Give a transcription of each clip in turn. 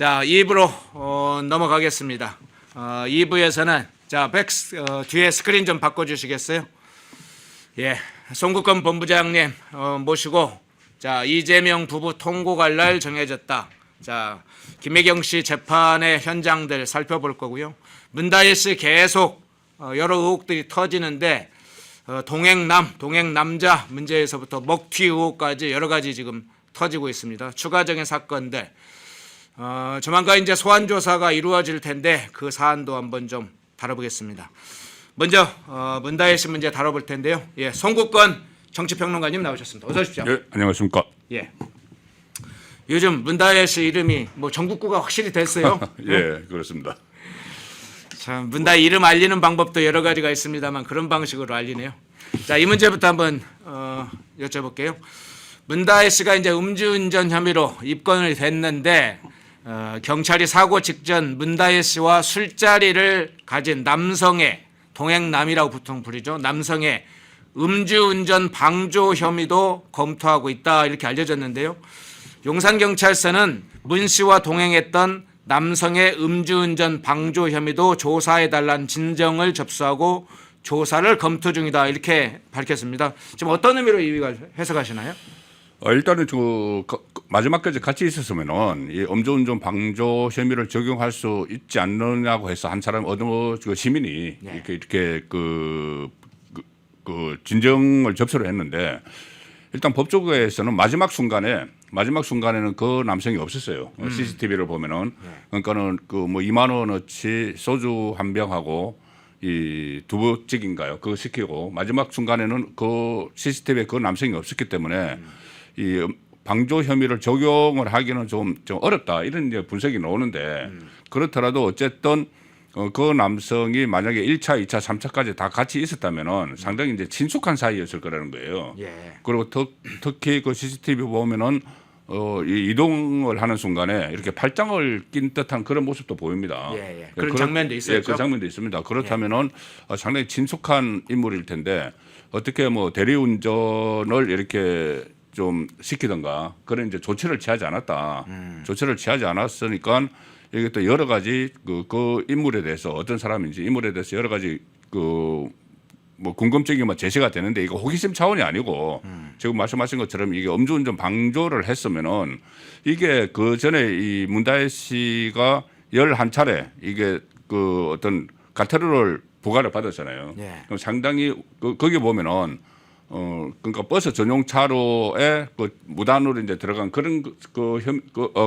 자, 2부로 넘어가겠습니다. 2부에서는 자, 뒤에 스크린 좀 바꿔주시겠어요? 예, 송국권 본부장님 모시고 자, 이재명 부부 통고갈 날 정해졌다. 자, 김혜경 씨 재판의 현장들 살펴볼 거고요. 문다혜 씨 계속 여러 의혹들이 터지는데 동행남자 문제에서부터 먹튀 의혹까지 여러 가지 지금 터지고 있습니다. 추가적인 사건들 조만간 이제 소환 조사가 이루어질 텐데 그 사안도 한번 좀 다뤄보겠습니다. 먼저 문다혜 씨 문제 다뤄볼 텐데요. 예, 송국권 정치평론가님 나오셨습니다. 어서 오십시오. 네, 안녕하십니까. 예. 요즘 문다혜 씨 이름이 뭐 전국구가 확실히 됐어요. 예, 그렇습니다. 참 문다혜 이름 알리는 방법도 여러 가지가 있습니다만 그런 방식으로 알리네요. 자, 이 문제부터 한번 여쭤볼게요. 문다혜 씨가 이제 음주운전 혐의로 입건이 됐는데 경찰이 사고 직전 문다혜 씨와 술자리를 가진 남성의 동행남이라고 보통 부르죠. 남성의 음주운전 방조 혐의도 검토하고 있다 이렇게 알려졌는데요. 용산경찰서는 문 씨와 동행했던 남성의 음주운전 방조 혐의도 조사해달라는 진정을 접수하고 조사를 검토 중이다 이렇게 밝혔습니다. 지금 어떤 의미로 이걸 해석하시나요? 일단은 마지막까지 같이 있었으면은 이 음주운전 방조 혐의를 적용할 수 있지 않느냐고 해서 한 사람 시민이 네. 이렇게 그 진정을 접수를 했는데 일단 법조계에서는 마지막 순간에는 그 남성이 없었어요. CCTV를 보면은 그러니까는 그 뭐 2만 원어치 소주 한 병하고 이 두부찌개인가요? 그거 시키고 마지막 순간에는 그 CCTV에 그 남성이 없었기 때문에 이 방조 혐의를 적용을 하기는 좀 어렵다 이런 이제 분석이 나오는데 그렇더라도 어쨌든 그 남성이 만약에 1차, 2차, 3차까지 다 같이 있었다면은 상당히 이제 친숙한 사이였을 거라는 거예요. 예. 그리고 특히 그 CCTV 보면은 이 이동을 하는 순간에 이렇게 팔짱을 낀 듯한 그런 모습도 보입니다. 예, 예. 그런 장면도 있었죠. 예, 그 장면도 있습니다. 그렇다면은 상당히 친숙한 인물일 텐데 어떻게 뭐 대리운전을 이렇게 좀 시키던가 그런 이제 조치를 취하지 않았다. 조치를 취하지 않았으니까 이게 또 여러 가지 그 인물에 대해서 어떤 사람인지 인물에 대해서 여러 가지 뭐 궁금증이 뭐 제시가 되는데 이거 호기심 차원이 아니고 지금 말씀하신 것처럼 이게 음주운전 방조를 했으면은 이게 그 전에 이 문다혜 씨가 11차례 이게 그 어떤 카테르를 부과를 받았잖아요. 예. 그럼 상당히 거기 보면은 그러니까 버스 전용 차로에 그 무단으로 이제 들어간 그런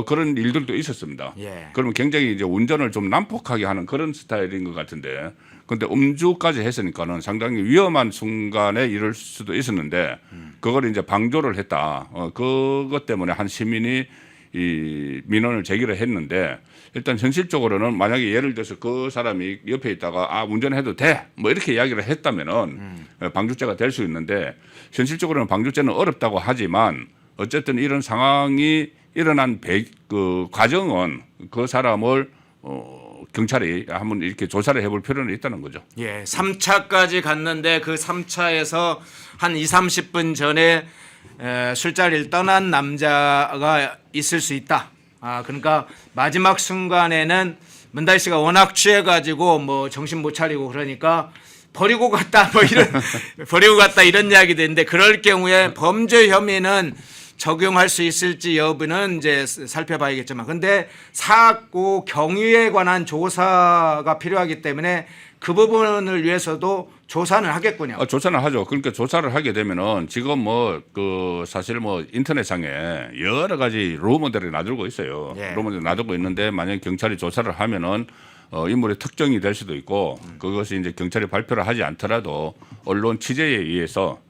그런 일들도 있었습니다. 예. 그러면 굉장히 이제 운전을 좀 난폭하게 하는 그런 스타일인 것 같은데, 근데 음주까지 했으니까는 상당히 위험한 순간에 이럴 수도 있었는데, 그걸 이제 방조를 했다. 그것 때문에 한 시민이 이 민원을 제기를 했는데, 일단 현실적으로는 만약에 예를 들어서 그 사람이 옆에 있다가 운전해도 돼 뭐 이렇게 이야기를 했다면은 방조죄가 될 수 있는데 현실적으로는 방조죄는 어렵다고 하지만 어쨌든 이런 상황이 일어난 그 과정은 그 사람을 경찰이 한번 이렇게 조사를 해볼 필요는 있다는 거죠. 예, 3차까지 갔는데 그 3차에서 한 20-30분 전에 술자리를 떠난 남자가 있을 수 있다. 그러니까 마지막 순간에는 문다혜 씨가 워낙 취해가지고 뭐 정신 못 차리고 그러니까 버리고 갔다 뭐 이런 버리고 갔다 이런 이야기도 있는데 그럴 경우에 범죄 혐의는 적용할 수 있을지 여부는 이제 살펴봐야겠지만 근데 사고 경위에 관한 조사가 필요하기 때문에 그 부분을 위해서도 조사는 하겠군요. 조사는 하죠. 그러니까 조사를 하게 되면은 지금 뭐 사실 뭐 인터넷상에 여러 가지 루머들이 나돌고 있어요. 예. 루머들이 나돌고 있는데 만약 경찰이 조사를 하면은 인물의 특정이 될 수도 있고 그것이 이제 경찰이 발표를 하지 않더라도 언론 취재에 의해서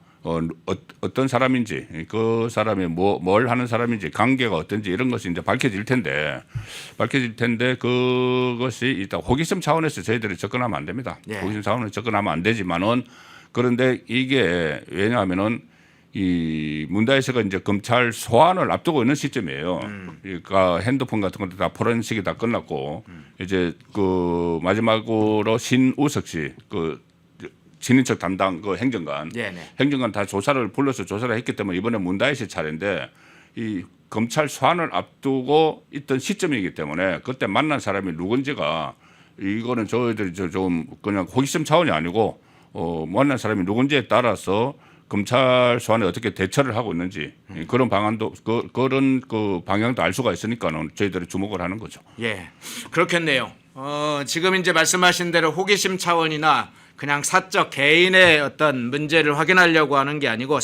어떤 사람인지 그 사람이 뭘 하는 사람인지 관계가 어떤지 이런 것이 이제 밝혀질 텐데 그것이 일단 호기심 차원에서 저희들이 접근하면 안 됩니다. 예. 호기심 차원에서 접근하면 안 되지만은 그런데 이게 왜냐하면은 이 문다혜 씨가 이제 검찰 소환을 앞두고 있는 시점이에요. 그러니까 핸드폰 같은 것도 다 포렌식이 다 끝났고 이제 그 마지막으로 신우석 씨 친인척 담당 행정관, 네네. 행정관 다 불러서 조사를 했기 때문에 이번에 문다혜 씨 차례인데 이 검찰 소환을 앞두고 있던 시점이기 때문에 그때 만난 사람이 누군지가 이거는 저희들이 좀 그냥 호기심 차원이 아니고 만난 사람이 누군지에 따라서 검찰 소환에 어떻게 대처를 하고 있는지 그런 방안도 그런 그 방향도 알 수가 있으니까는 저희들이 주목을 하는 거죠. 예, 그렇겠네요. 지금 이제 말씀하신 대로 호기심 차원이나 그냥 사적 개인의 어떤 문제를 확인하려고 하는 게 아니고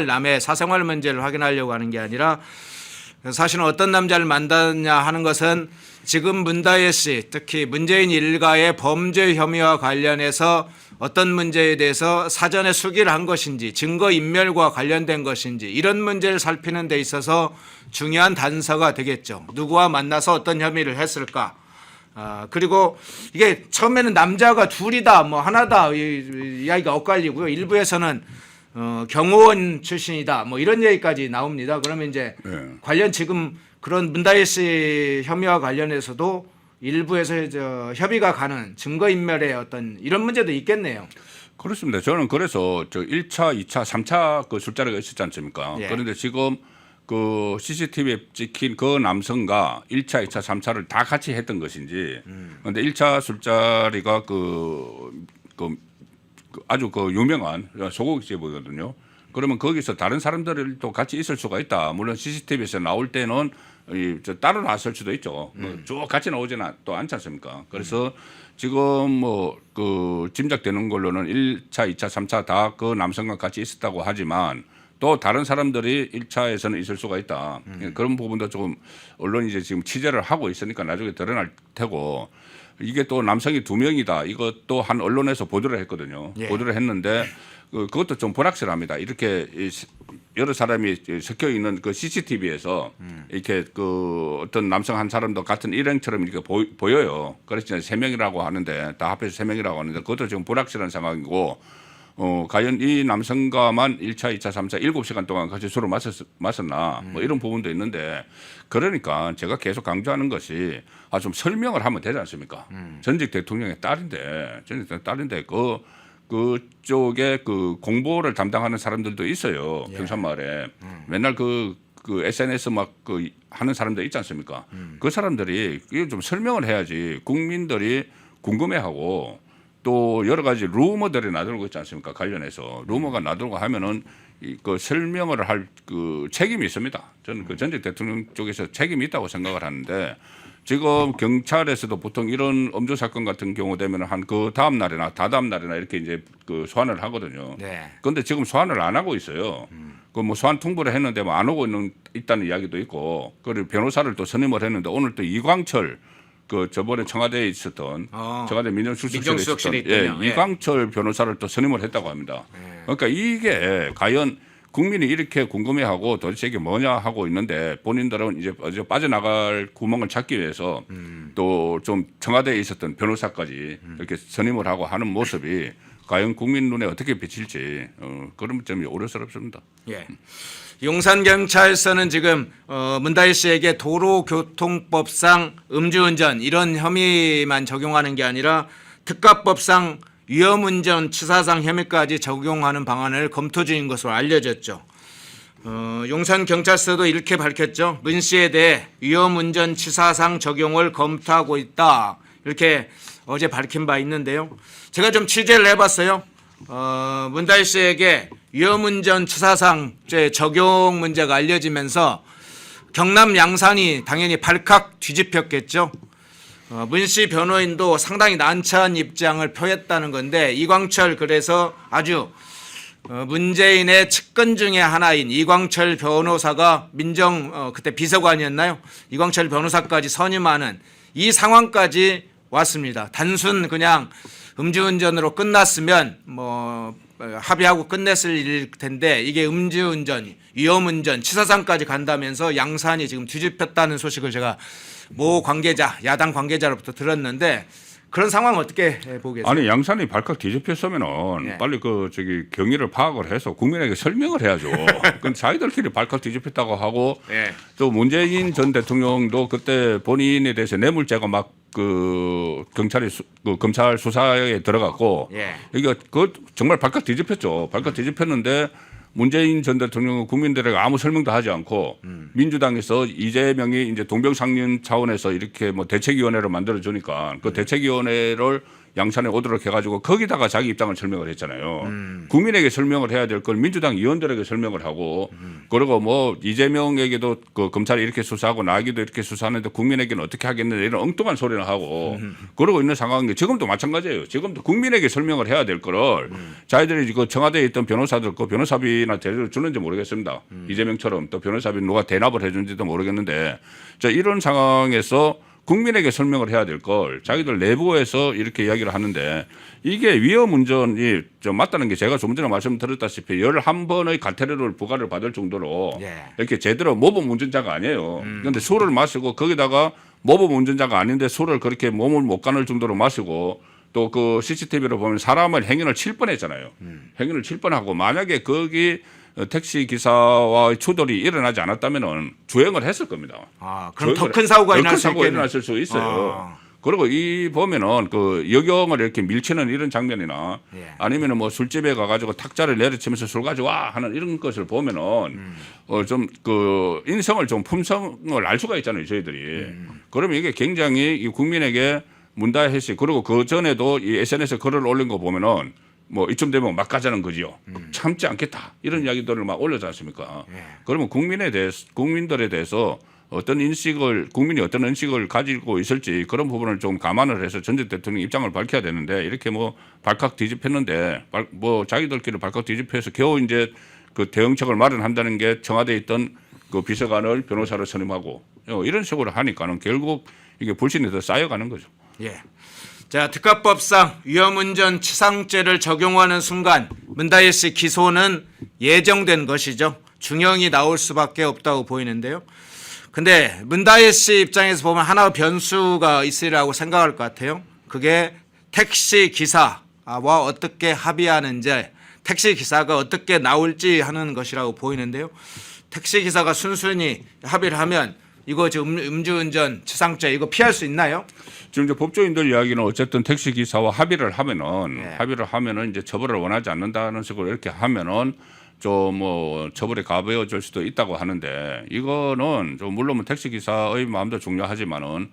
남의 사생활 문제를 확인하려고 하는 게 아니라 사실은 어떤 남자를 만났냐 하는 것은 지금 문다혜 씨, 특히 문재인 일가의 범죄 혐의와 관련해서 어떤 문제에 대해서 사전에 수기를 한 것인지 증거 인멸과 관련된 것인지 이런 문제를 살피는 데 있어서 중요한 단서가 되겠죠. 누구와 만나서 어떤 혐의를 했을까. 그리고 이게 처음에는 남자가 둘이다 뭐 하나다 이야기가 엇갈리고요. 일부에서는 경호원 출신이다 뭐 이런 얘기까지 나옵니다. 그러면 이제 관련 지금 그런 문다혜 씨 혐의와 관련해서도 일부에서 협의가 가는 증거인멸의 어떤 이런 문제도 있겠네요. 그렇습니다. 저는 그래서 저 1차, 2차, 3차 그 술자리가 있었지 않습니까? 예. 그런데 지금 그 CCTV에 찍힌 그 남성과 1차, 2차, 3차를 다 같이 했던 것인지 그런데 1차 술자리가 아주 그 유명한 소고기집이거든요. 그러면 거기서 다른 사람들도 같이 있을 수가 있다. 물론 CCTV에서 나올 때는 따로 나설 수도 있죠. 쭉 같이 나오지는 또 않지 않습니까? 그래서 지금 뭐 그 짐작되는 걸로는 1차, 2차, 3차 다 그 남성과 같이 있었다고 하지만 또 다른 사람들이 1차에서는 있을 수가 있다. 그런 부분도 조금 언론이 이제 지금 취재를 하고 있으니까 나중에 드러날 테고 이게 또 남성이 2명이다. 이것도 한 언론에서 보도를 했거든요. 예. 보도를 했는데 그것도 좀 불확실합니다. 이렇게 여러 사람이 섞여 있는 그 CCTV에서 이렇게 그 어떤 남성 한 사람도 같은 일행처럼 이렇게 보여요. 그래서 3명이라고 하는데 다 합해서 3명이라고 하는데 그것도 지금 불확실한 상황이고 과연 이 남성과만 1차, 2차, 3차 7시간 동안 같이 술을 마셨나 뭐 이런 부분도 있는데 그러니까 제가 계속 강조하는 것이 좀 설명을 하면 되지 않습니까? 전직 대통령의 딸인데 그쪽에 그 공보를 담당하는 사람들도 있어요. 예. 평산마을에 맨날 그 SNS 막 하는 사람들 있지 않습니까? 그 사람들이 이거 좀 설명을 해야지 국민들이 궁금해하고 또 여러 가지 루머들이 나돌고 있지 않습니까? 관련해서 루머가 나돌고 하면은 그 설명을 할 그 책임이 있습니다. 저는 그 전직 대통령 쪽에서 책임이 있다고 생각을 하는데 지금 경찰에서도 보통 이런 음주 사건 같은 경우 되면 한 그 다음 날이나 다다음 날이나 이렇게 이제 그 소환을 하거든요. 네. 그런데 지금 소환을 안 하고 있어요. 그 뭐 소환 통보를 했는데 뭐 안 오고 있다는 이야기도 있고 그리고 변호사를 또 선임을 했는데 오늘 또 이광철 그 저번에 청와대에 있었던 청와대 민정수석실에 있던 이광철 변호사를 또 선임을 했다고 합니다. 그러니까 이게 과연 국민이 이렇게 궁금해하고 도대체 이게 뭐냐 하고 있는데 본인들은 이제 빠져나갈 구멍을 찾기 위해서 또 좀 청와대에 있었던 변호사까지 이렇게 선임을 하고 하는 모습이 과연 국민 눈에 어떻게 비칠지 그런 점이 우려스럽습니다. 예. 용산경찰서는 지금 문다혜 씨에게 도로교통법상 음주운전 이런 혐의만 적용하는 게 아니라 특가법상 위험운전 치사상 혐의까지 적용하는 방안을 검토 중인 것으로 알려졌죠. 용산경찰서도 이렇게 밝혔죠. 문 씨에 대해 위험운전 치사상 적용을 검토하고 있다. 이렇게 어제 밝힌 바 있는데요. 제가 좀 취재를 해봤어요. 문다혜 씨에게 위험운전 치사상죄 적용 문제가 알려지면서 경남 양산이 당연히 발칵 뒤집혔겠죠. 문 씨 변호인도 상당히 난처한 입장을 표했다는 건데 이광철 그래서 아주 문재인의 측근 중에 하나인 이광철 변호사가 그때 비서관이었나요? 이광철 변호사까지 선임하는 이 상황까지 왔습니다. 단순 그냥 음주운전으로 끝났으면 뭐 합의하고 끝냈을 일일 텐데 이게 음주운전, 위험운전, 치사상까지 간다면서 양산이 지금 뒤집혔다는 소식을 제가 모 관계자, 야당 관계자로부터 들었는데 그런 상황 어떻게 보겠어요? 아니 양산이 발칵 뒤집혔으면은 네. 빨리 경위를 파악을 해서 국민에게 설명을 해야죠. 그건 자기들끼리 발칵 뒤집혔다고 하고 네. 또 문재인 전 대통령도 그때 본인에 대해서 뇌물죄가 막 검찰 수사에 들어갔고 예. 이게 정말 발칵 뒤집혔죠. 발칵 뒤집혔는데 문재인 전 대통령은 국민들에게 아무 설명도 하지 않고 민주당에서 이재명이 이제 동병상련 차원에서 이렇게 뭐 대책위원회를 만들어 주니까 그 대책위원회를 양산에 오도록 해가지고 거기다가 자기 입장을 설명을 했잖아요. 국민에게 설명을 해야 될 걸 민주당 의원들에게 설명을 하고 그리고 뭐 이재명에게도 그 검찰이 이렇게 수사하고 나에게도 이렇게 수사하는데 국민에게는 어떻게 하겠느냐 이런 엉뚱한 소리를 하고 그러고 있는 상황인데 지금도 마찬가지예요. 지금도 국민에게 설명을 해야 될 거를 자기들이 그 청와대에 있던 변호사들 그 변호사비나 제대로 주는지 모르겠습니다. 이재명처럼 또 변호사비 누가 대납을 해준지도 모르겠는데 자 이런 상황에서 국민에게 설명을 해야 될 걸 자기들 내부에서 이렇게 이야기를 하는데 이게 위험운전이 좀 맞다는 게 제가 조금 전에 말씀드렸다시피 11번의 과태료를 부과를 받을 정도로 이렇게 제대로 모범 운전자가 아니에요. 그런데 술을 마시고 거기다가 모범 운전자가 아닌데 술을 그렇게 몸을 못 가눌 정도로 마시고 또 그 CCTV로 보면 사람을 행인을 칠 뻔했잖아요. 행인을 칠 뻔하고 만약에 거기 택시 기사와의 추돌이 일어나지 않았다면은 주행을 했을 겁니다. 아, 그럼 더 큰 사고가 일어났을 수 있어요. 그리고 이 보면은 그 여경을 이렇게 밀치는 이런 장면이나 아니면은 뭐 술집에 가가지고 탁자를 내려치면서 술 가지고 와 하는 이런 것을 보면은 좀 그 인성을 좀 품성을 알 수가 있잖아요, 저희들이. 그러면 이게 굉장히 이 국민에게 문다혜 씨 그리고 그 전에도 이 SNS에 글을 올린 거 보면은 뭐 이쯤 되면 막 가자는 거지요. 참지 않겠다 이런 이야기들을 막 올렸지 않습니까? 그러면 국민들에 대해서 어떤 인식을 국민이 어떤 인식을 가지고 있을지 그런 부분을 좀 감안을 해서 전 대통령 입장을 밝혀야 되는데 이렇게 뭐 발칵 뒤집혔는데 뭐 자기들끼리 발칵 뒤집혀서 겨우 이제 그 대응책을 마련한다는 게 청와대에 있던 그 비서관을 변호사로 선임하고 이런 식으로 하니까는 결국 이게 불신이 더 쌓여가는 거죠. 예. 자, 특가법상 위험운전 치상죄를 적용하는 순간 문다혜 씨 기소는 예정된 것이죠. 중형이 나올 수밖에 없다고 보이는데요. 근데 문다혜 씨 입장에서 보면 하나의 변수가 있으리라고 생각할 것 같아요. 그게 택시 기사와 어떻게 합의하는지, 택시 기사가 어떻게 나올지 하는 것이라고 보이는데요. 택시 기사가 순순히 합의를 하면 이거 지금 음주운전 치상죄 이거 피할 수 있나요? 지금 이제 법조인들 이야기는 어쨌든 택시 기사와 합의를 하면은 이제 처벌을 원하지 않는다는 식으로 이렇게 하면은 좀 뭐 처벌이 가벼워질 수도 있다고 하는데 이거는 좀 물론 뭐 택시 기사의 마음도 중요하지만은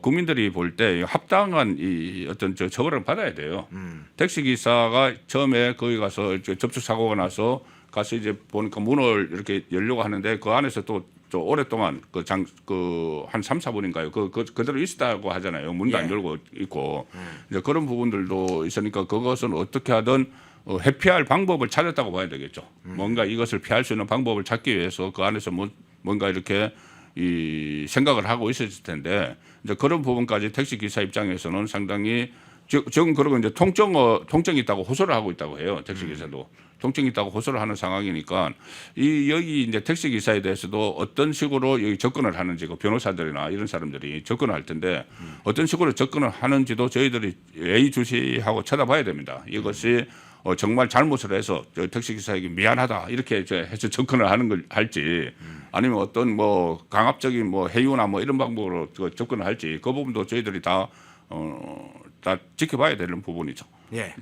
국민들이 볼 때 합당한 이 어떤 저 처벌을 받아야 돼요. 택시 기사가 처음에 거기 가서 접촉 사고가 나서 가서 이제 보니까 문을 이렇게 열려고 하는데 그 안에서 또 오랫동안 한 3, 4분인가요? 그대로 있었다고 하잖아요. 문도 안 열고 있고. 이제 그런 부분들도 있으니까 그것은 어떻게 하든 회피할 방법을 찾았다고 봐야 되겠죠. 뭔가 이것을 피할 수 있는 방법을 찾기 위해서 그 안에서 뭔가 이렇게 이 생각을 하고 있었을 텐데 이제 그런 부분까지 택시 기사 입장에서는 상당히 지금 그러고 이제 통증이 있다고 호소를 하고 있다고 해요. 택시 기사도. 통증이 있다고 호소를 하는 상황이니까 여기 이제 택시 기사에 대해서도 어떤 식으로 여기 접근을 하는지 그 변호사들이나 이런 사람들이 접근을 할 텐데 어떤 식으로 접근을 하는지도 저희들이 예의주시하고 쳐다봐야 됩니다. 이것이 정말 잘못을 해서 택시 기사에게 미안하다 이렇게 해서 접근을 하는 걸 할지 아니면 어떤 뭐 강압적인 뭐 해유나 뭐 이런 방법으로 접근을 할지 그 부분도 저희들이 다 지켜봐야 되는 부분이죠. 예.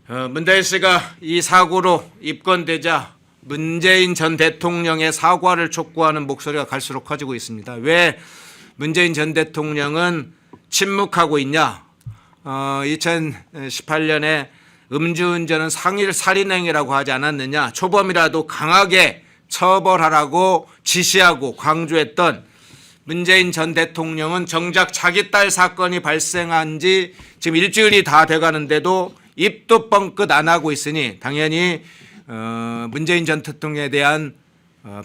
문다혜 씨가 이 사고로 입건되자 문재인 전 대통령의 사과를 촉구하는 목소리가 갈수록 커지고 있습니다. 왜 문재인 전 대통령은 침묵하고 있냐? 2018년에 음주운전은 상일 살인행위라고 하지 않았느냐? 초범이라도 강하게 처벌하라고 지시하고 강조했던 문재인 전 대통령은 정작 자기 딸 사건이 발생한 지 지금 일주일이 다 돼가는데도 입도 뻥끗 안 하고 있으니 당연히 문재인 전 대통령에 대한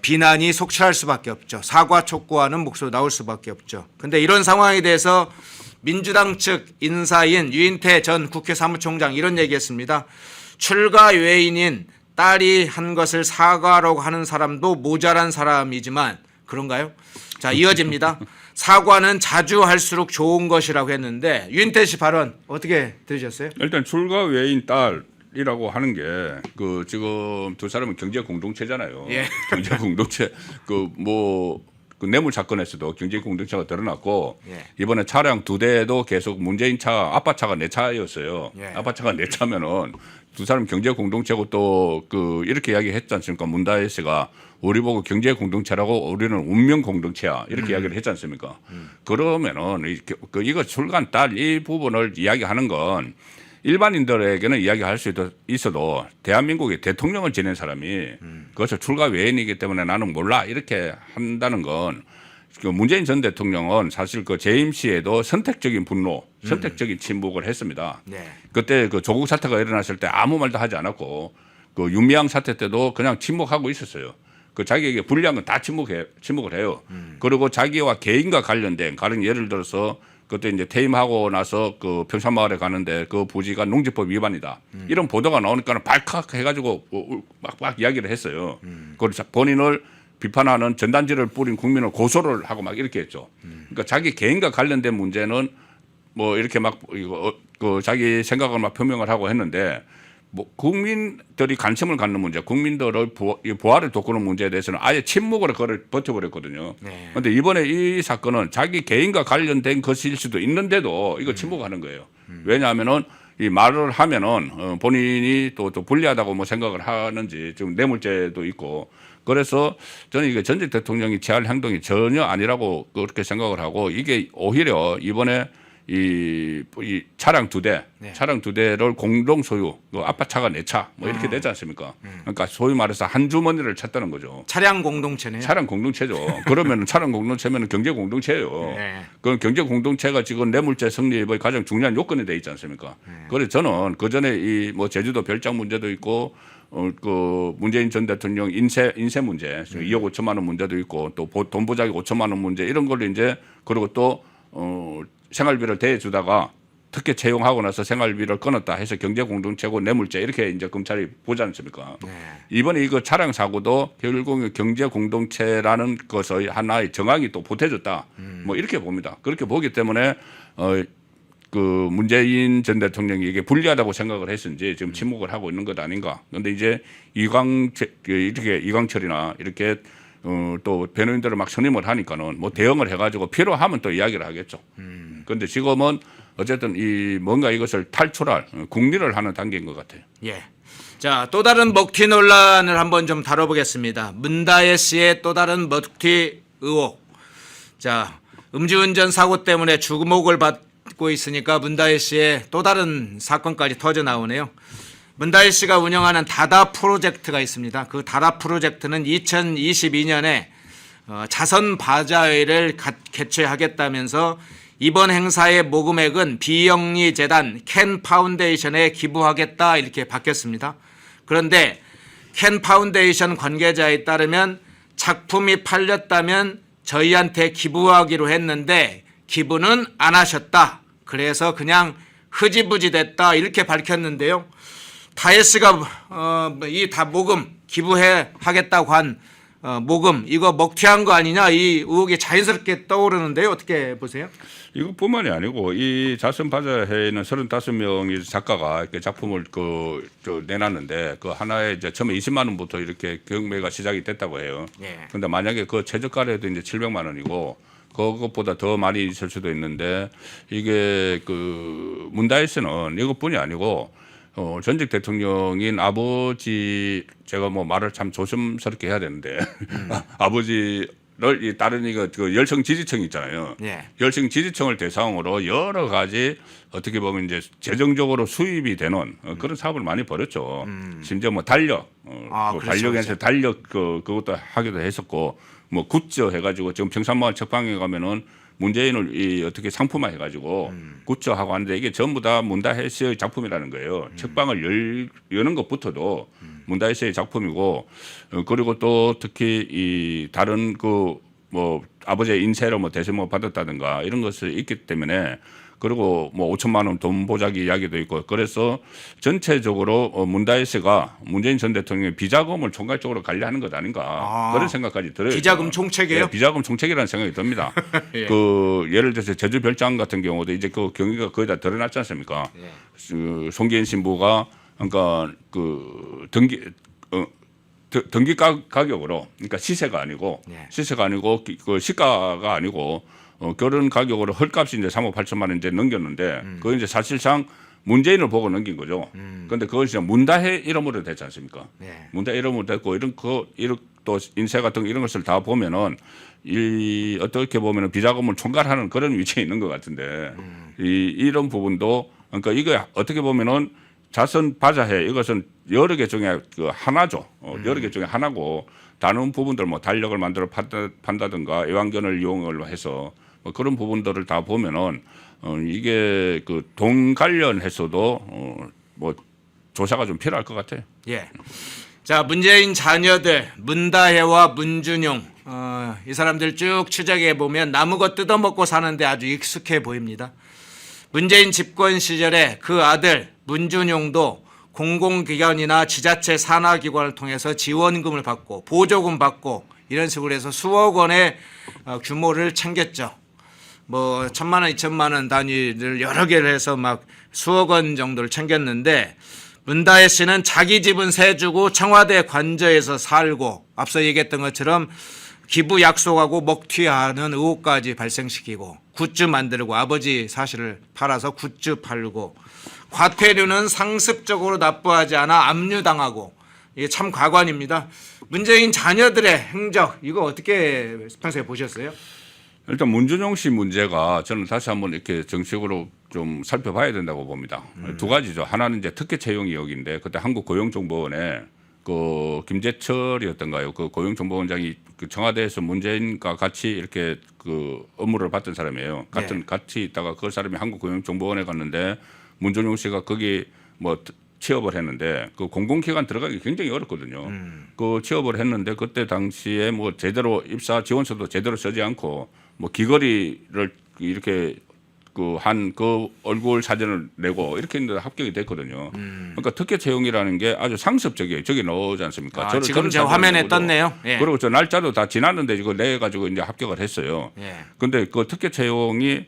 비난이 속출할 수밖에 없죠. 사과 촉구하는 목소리 나올 수밖에 없죠. 그런데 이런 상황에 대해서 민주당 측 인사인 유인태 전 국회 사무총장 이런 얘기했습니다. 출가 외인인 딸이 한 것을 사과라고 하는 사람도 모자란 사람이지만 그런가요? 자, 이어집니다. 사과는 자주 할수록 좋은 것이라고 했는데 유인태 씨 발언 어떻게 들으셨어요? 일단 출가 외인 딸이라고 하는 게 그 지금 두 사람은 경제 공동체잖아요. 예. 경제 공동체 그 뇌물 사건에서도 경제 공동체가 드러났고 이번에 차량 2대도 계속 문재인 차 아빠 차가 내 차였어요. 아빠 차가 내 차면은 두 사람 경제 공동체고 또 그 이렇게 이야기했지 않습니까? 문다혜 씨가 우리 보고 경제 공동체라고 우리는 운명 공동체야 이렇게 이야기를 했지 않습니까? 그러면은 이거 출간 딸 이 부분을 이야기하는 건 일반인들에게는 이야기할 수 있어도 대한민국의 대통령을 지낸 사람이 그것을 출가 외인이기 때문에 나는 몰라 이렇게 한다는 건 그 문재인 전 대통령은 사실 그 재임 시에도 선택적인 분노, 선택적인 침묵을 했습니다. 네. 그때 그 조국 사태가 일어났을 때 아무 말도 하지 않았고 그 윤미향 사태 때도 그냥 침묵하고 있었어요. 그 자기에게 불리한 건 다 침묵을 해요. 그리고 자기와 개인과 관련된 가령 예를 들어서 그때 이제 퇴임하고 나서 그 평산마을에 가는데 그 부지가 농지법 위반이다. 이런 보도가 나오니까 발칵 해가지고 막 이야기를 했어요. 그래서 본인을 비판하는 전단지를 뿌린 국민을 고소를 하고 막 이렇게 했죠. 그러니까 자기 개인과 관련된 문제는 뭐 이렇게 막 그 자기 생각을 막 표명을 하고 했는데 뭐 국민들이 관심을 갖는 문제, 국민들의 부활을 돋구는 문제에 대해서는 아예 침묵으로 그걸 버텨버렸거든요. 그런데 이번에 이 사건은 자기 개인과 관련된 것일 수도 있는데도 이거 침묵하는 거예요. 왜냐하면은 이 말을 하면은 본인이 또 불리하다고 뭐 생각을 하는지 지금 뇌물죄도 있고 그래서 저는 이게 전직 대통령이 취할 행동이 전혀 아니라고 그렇게 생각을 하고 이게 오히려 이번에 이 차량 두 대를 공동 소유, 아빠 차가 내 차, 뭐 이렇게 되지 않습니까? 그러니까 소위 말해서 한 주머니를 찾다는 거죠. 차량 공동체네요. 차량 공동체죠. 그러면 차량 공동체면 경제 공동체예요. 네. 그 경제 공동체가 지금 뇌물죄 성립의 가장 중요한 요건이 돼 있지 않습니까? 그래서 저는 그 전에 이 뭐 제주도 별장 문제도 있고 그 문재인 전 대통령 인세 문제, 2억 5천만 원 문제도 있고 또 돈 보자기 5천만 원 문제 이런 걸로 이제 그리고 또 생활비를 대주다가 특혜 채용하고 나서 생활비를 끊었다 해서 경제 공동체고 뇌물죄 이렇게 이제 검찰이 보지 않습니까? 네. 이번에 이거 차량 사고도 결국 경제 공동체라는 것의 하나의 정황이 또 보태졌다. 뭐 이렇게 봅니다. 그렇게 보기 때문에 그 문재인 전 대통령이 이게 불리하다고 생각을 했는지 지금 침묵을 하고 있는 것 아닌가. 그런데 이제 이렇게 이광철이나 이렇게 또 변호인들을 막 선임을 하니까는 뭐 대응을 해가지고 필요하면 또 이야기를 하겠죠. 그런데 지금은 어쨌든 이 뭔가 이것을 탈출할 국리를 하는 단계인 것 같아요. 예. 자, 또 다른 먹튀 논란을 한번 좀 다뤄보겠습니다. 문다혜 씨의 또 다른 먹튀 의혹. 자, 음주운전 사고 때문에 주목을 받고 있으니까 문다혜 씨의 또 다른 사건까지 터져 나오네요. 문다혜 씨가 운영하는 다다 프로젝트가 있습니다. 그 다다 프로젝트는 2022년에 자선 바자회를 개최하겠다면서 이번 행사의 모금액은 비영리 재단 캔 파운데이션에 기부하겠다 이렇게 바뀌었습니다. 그런데 캔 파운데이션 관계자에 따르면 작품이 팔렸다면 저희한테 기부하기로 했는데 기부는 안 하셨다. 그래서 그냥 흐지부지 됐다 이렇게 밝혔는데요. 다혜 씨가 이 다 모금 기부해 하겠다고 한 모금 이거 먹튀한 거 아니냐 이 의혹이 자연스럽게 떠오르는데요. 어떻게 보세요? 이것뿐만이 아니고 이 자선 바자회에는 35명의 작가가 이렇게 작품을 내놨는데 그 하나에 이제 처음에 20만 원부터 이렇게 경매가 시작이 됐다고 해요. 그런데 만약에 그 최저가래도 이제 700만 원이고 그것보다 더 많이 있을 수도 있는데 이게 그 문다혜 씨는 이것뿐이 아니고 전직 대통령인 아버지 제가 뭐 말을 참 조심스럽게 해야 되는데 아버지를 다른 그 열성 지지층 있잖아요. 열성 지지층을 대상으로 여러 가지 어떻게 보면 이제 재정적으로 수입이 되는 그런 사업을 많이 벌였죠. 심지어 뭐 달력, 달력에서 달력 그것도 하기도 했었고 뭐 굿즈 해가지고 지금 평산마을 책방에 가면은 문재인을 어떻게 상품화 해가지고 굿즈하고 하는데 이게 전부 다 문다혜 씨의 작품이라는 거예요. 책방을 여는 것부터도 문다혜 씨의 작품이고 그리고 또 특히 이 다른 그 뭐 아버지의 인세로 뭐 대세모 받았다든가 이런 것이 있기 때문에 그리고 뭐 5천만 원 돈 보자기 이야기도 있고 그래서 전체적으로 문다혜 씨가 문재인 전 대통령의 비자금을 총괄적으로 관리하는 것 아닌가 그런 생각까지 들어요. 비자금 총책이에요? 네, 비자금 총책이라는 생각이 듭니다. 예. 그 예를 들어서 제주 별장 같은 경우도 이제 그 경위가 거의 다 드러났지 않습니까? 송기현 신부가 그러니까 그 등기 가격으로 그러니까 시세가 아니고 그 시가가 아니고 결혼 가격으로 헐값이 이제 3억 8천만 원 이제 넘겼는데 그거 이제 사실상 문재인을 보고 넘긴 거죠. 그런데 그것이 문다혜 이름으로 됐지 않습니까? 네. 문다혜 이름으로 됐고 이런 또 인세 같은 이런 것을 다 보면은 어떻게 보면은 비자금을 총괄하는 그런 위치에 있는 것 같은데 이런 부분도 그러니까 이거 어떻게 보면은 자선 바자회 이것은 여러 개 중에 그 하나죠. 여러 개 중에 하나고 다른 부분들 뭐 달력을 만들어 판다든가 애완견을 이용을 해서 뭐 그런 부분들을 다 보면은 이게 그 돈 관련해서도 뭐 조사가 좀 필요할 것 같아요. 예. 자, 문재인 자녀들 문다혜와 문준용 이 사람들 쭉 추적해 보면 나무것 뜯어먹고 사는데 아주 익숙해 보입니다. 문재인 집권 시절에 그 아들 문준용도 공공기관이나 지자체 산하기관을 통해서 지원금을 받고 보조금 받고 이런 식으로 해서 수억 원의 규모를 챙겼죠. 뭐 1,000만 원, 2,000만 원 단위를 여러 개를 해서 막 수억 원 정도를 챙겼는데 문다혜 씨는 자기 집은 세주고 청와대 관저에서 살고 앞서 얘기했던 것처럼 기부 약속하고 먹튀하는 의혹까지 발생시키고 굿즈 만들고 아버지 사실을 팔아서 굿즈 팔고 과태료는 상습적으로 납부하지 않아 압류당하고 이게 참 과관입니다. 문재인 자녀들의 행적 이거 어떻게 평소에 보셨어요? 일단 문준용 씨 문제가 저는 다시 한번 이렇게 정식으로 좀 살펴봐야 된다고 봅니다. 두 가지죠. 하나는 이제 특혜 채용 의혹인데 그때 한국고용정보원에 그 김재철이었던가요? 그 고용정보원장이 그 청와대에서 문재인과 같이 이렇게 그 업무를 받던 사람이에요. 같이 있다가 그 사람이 한국고용정보원에 갔는데 문준용 씨가 거기 뭐 취업을 했는데 그 공공기관 들어가기 굉장히 어렵거든요. 그 취업을 했는데 그때 당시에 뭐 제대로 입사 지원서도 제대로 쓰지 않고 뭐 귀걸이를 이렇게 그 얼굴 사진을 내고 이렇게 했는데 합격이 됐거든요. 그러니까 특혜 채용이라는 게 아주 상습적이에요. 저기 나오지 않습니까? 지금 제 화면에 떴네요. 예. 그리고 저 날짜도 다 지났는데 이거 내 가지고 이제 합격을 했어요. 그런데 그 특혜 채용이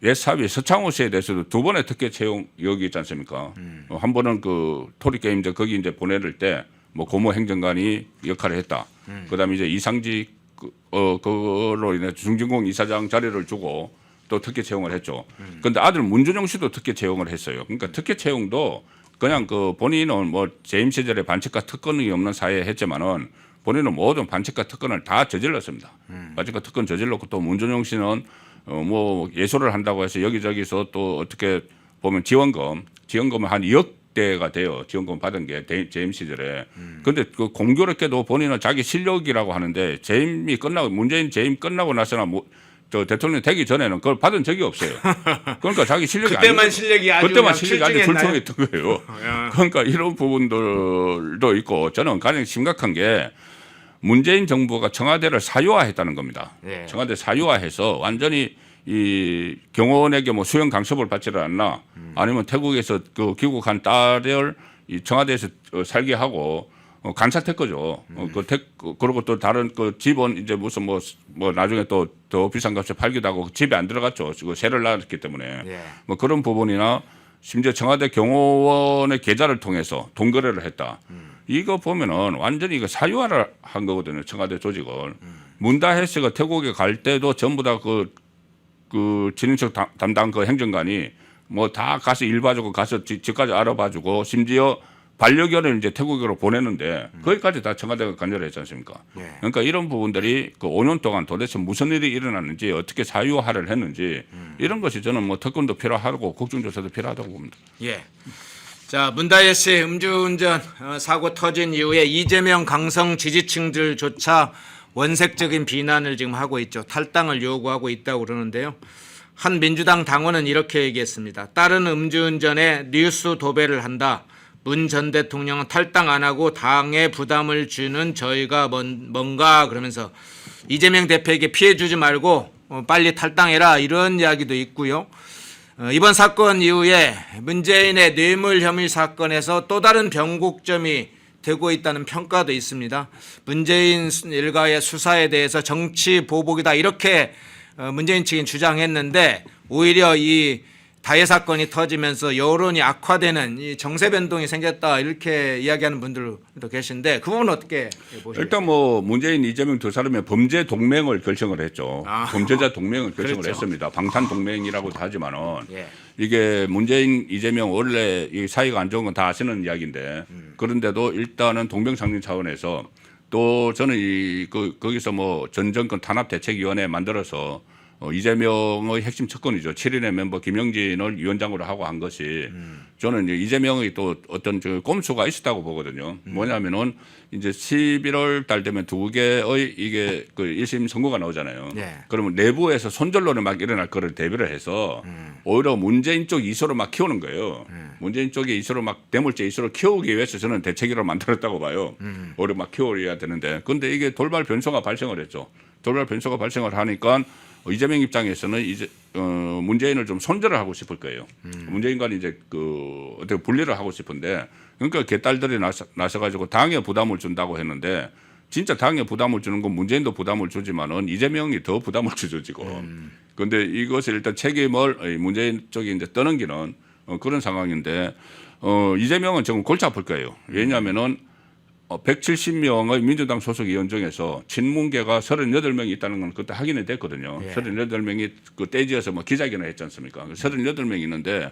옛 사위 서창호 씨에 대해서도 두 번의 특혜 채용 의혹이 있지 않습니까? 한 번은 그 토리게임즈 거기 이제 보내를 때 뭐 고모 행정관이 역할을 했다. 그다음에 이제 이상직 그걸로 인해 중진공 이사장 자리를 주고 또 특혜 채용을 했죠. 그런데 아들 문준용 씨도 특혜 채용을 했어요. 그러니까 특혜 채용도 그냥 그 본인은 뭐 재임 시절에 반칙과 특권이 없는 사회에 했지만은 본인은 모든 반칙과 특권을 다 저질렀습니다. 반칙과 특권 저질렀고 또 문준용 씨는 뭐 예소를 한다고 해서 여기저기서 또 어떻게 보면 지원금을 한 2억 대가 돼요. 지원금 받은 게 재임 시절에. 그런데 그 공교롭게도 본인은 자기 실력이라고 하는데 재임이 끝나고 문재인 재임 끝나고 나서나 저 대통령 되기 전에는 그걸 받은 적이 없어요. 그러니까 자기 실력이 그때만 실력이 아주 출중했던 거예요. 그러니까 이런 부분들도 있고 저는 가장 심각한 게 문재인 정부가 청와대를 사유화했다는 겁니다. 네. 청와대 사유화해서 완전히 이 경호원에게 뭐 수영 강습을 받지를 않나 아니면 태국에서 그 귀국한 딸을 이 청와대에서 살게 하고 간사택거죠. 그리고 또 다른 그 집은 이제 무슨 뭐 나중에 또 더 비싼 값에 팔기도 하고 집에 안 들어갔죠. 그 세를 낳았기 때문에 뭐 그런 부분이나 심지어 청와대 경호원의 계좌를 통해서 돈 거래를 했다. 이거 보면은 완전히 이거 사유화를 한 거거든요. 청와대 조직을. 문다혜 씨가 태국에 갈 때도 전부 다 그 진인척 담당 그 행정관이 뭐 다 가서 일 봐주고 가서 집까지 알아봐주고 심지어 반려견을 이제 태국으로 보내는데 거기까지 다 청와대가 관여를 했지 않습니까? 그러니까 이런 부분들이 그 5년 동안 도대체 무슨 일이 일어났는지 어떻게 사유화를 했는지 이런 것이 저는 뭐 특검도 필요하고 국정조사도 필요하다고 봅니다. 예. 자, 문다혜 씨 음주운전 사고 터진 이후에 이재명 강성 지지층들조차 원색적인 비난을 지금 하고 있죠. 탈당을 요구하고 있다고 그러는데요. 한 민주당 당원은 이렇게 얘기했습니다. 딸은 음주운전에 뉴스 도배를 한다. 문 전 대통령은 탈당 안 하고 당에 부담을 주는 저희가 뭔가 그러면서 이재명 대표에게 피해 주지 말고 빨리 탈당해라 이런 이야기도 있고요. 이번 사건 이후에 문재인의 뇌물 혐의 사건에서 또 다른 변곡점이 되고 있다는 평가도 있습니다. 문재인 일가의 수사에 대해서 정치 보복이다 이렇게 문재인 측이 주장했는데 오히려 이 다혜 사건이 터지면서 여론이 악화되는 이 정세 변동이 생겼다 이렇게 이야기하는 분들도 계신데 그 부분은 어떻게 보시나요? 일단 뭐 문재인, 이재명 두 사람의 범죄 동맹을 결정을 했죠. 아. 범죄자 동맹을 결정을 그렇죠. 했습니다. 방탄 동맹이라고도 하지만은 예. 이게 문재인, 이재명 원래 이 사이가 안 좋은 건 다 아시는 이야기인데 그런데도 일단은 동병상련 차원에서 또 저는 거기서 뭐 전 정권 탄압 대책위원회 만들어서 이재명의 핵심 측근이죠. 7인의 멤버 김영진을 위원장으로 하고 한 것이 저는 이제 이재명의 또 어떤 저 꼼수가 있었다고 보거든요. 뭐냐면은 이제 11월 달 되면 두 개의 이게 그 1심 선고가 나오잖아요. 네. 그러면 내부에서 손절론이 막 일어날 거를 대비를 해서 오히려 문재인 쪽 이슈로 막 키우는 거예요. 문재인 쪽의 이슈로 막 대물제 이슈로 키우기 위해서 저는 대책위를 만들었다고 봐요. 오히려 막 키워야 되는데. 근데 이게 돌발 변수가 발생을 했죠. 돌발 변수가 발생을 하니까 이재명 입장에서는 이제 문재인을 좀 손절을 하고 싶을 거예요. 문재인과는 이제 그 어떻게 분리를 하고 싶은데 그러니까 개딸들이 나서가지고 당에 부담을 준다고 했는데 진짜 당에 부담을 주는 건 문재인도 부담을 주지만은 이재명이 더 부담을 주죠 지금. 그런데 이것을 일단 책임을 문재인 쪽이 이제 떠넘기는 그런 상황인데 이재명은 지금 골치 아플 거예요. 왜냐하면은 170명의 민주당 소속 의원 중에서 친문계가 38명이 있다는 건 그때 확인이 됐거든요. 예. 38명이 그 떼지어서 뭐 기자회견을 했지 않습니까? 38명이 있는데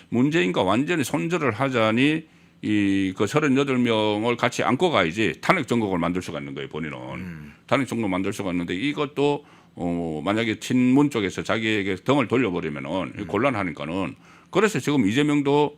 문재인과 완전히 손절을 하자니 그 38명을 같이 안고 가야지 탄핵 정국을 만들 수가 있는 거예요, 본인은. 탄핵 정국을 만들 수가 있는데 이것도 만약에 친문 쪽에서 자기에게 등을 돌려버리면은 곤란하니까는 그래서 지금 이재명도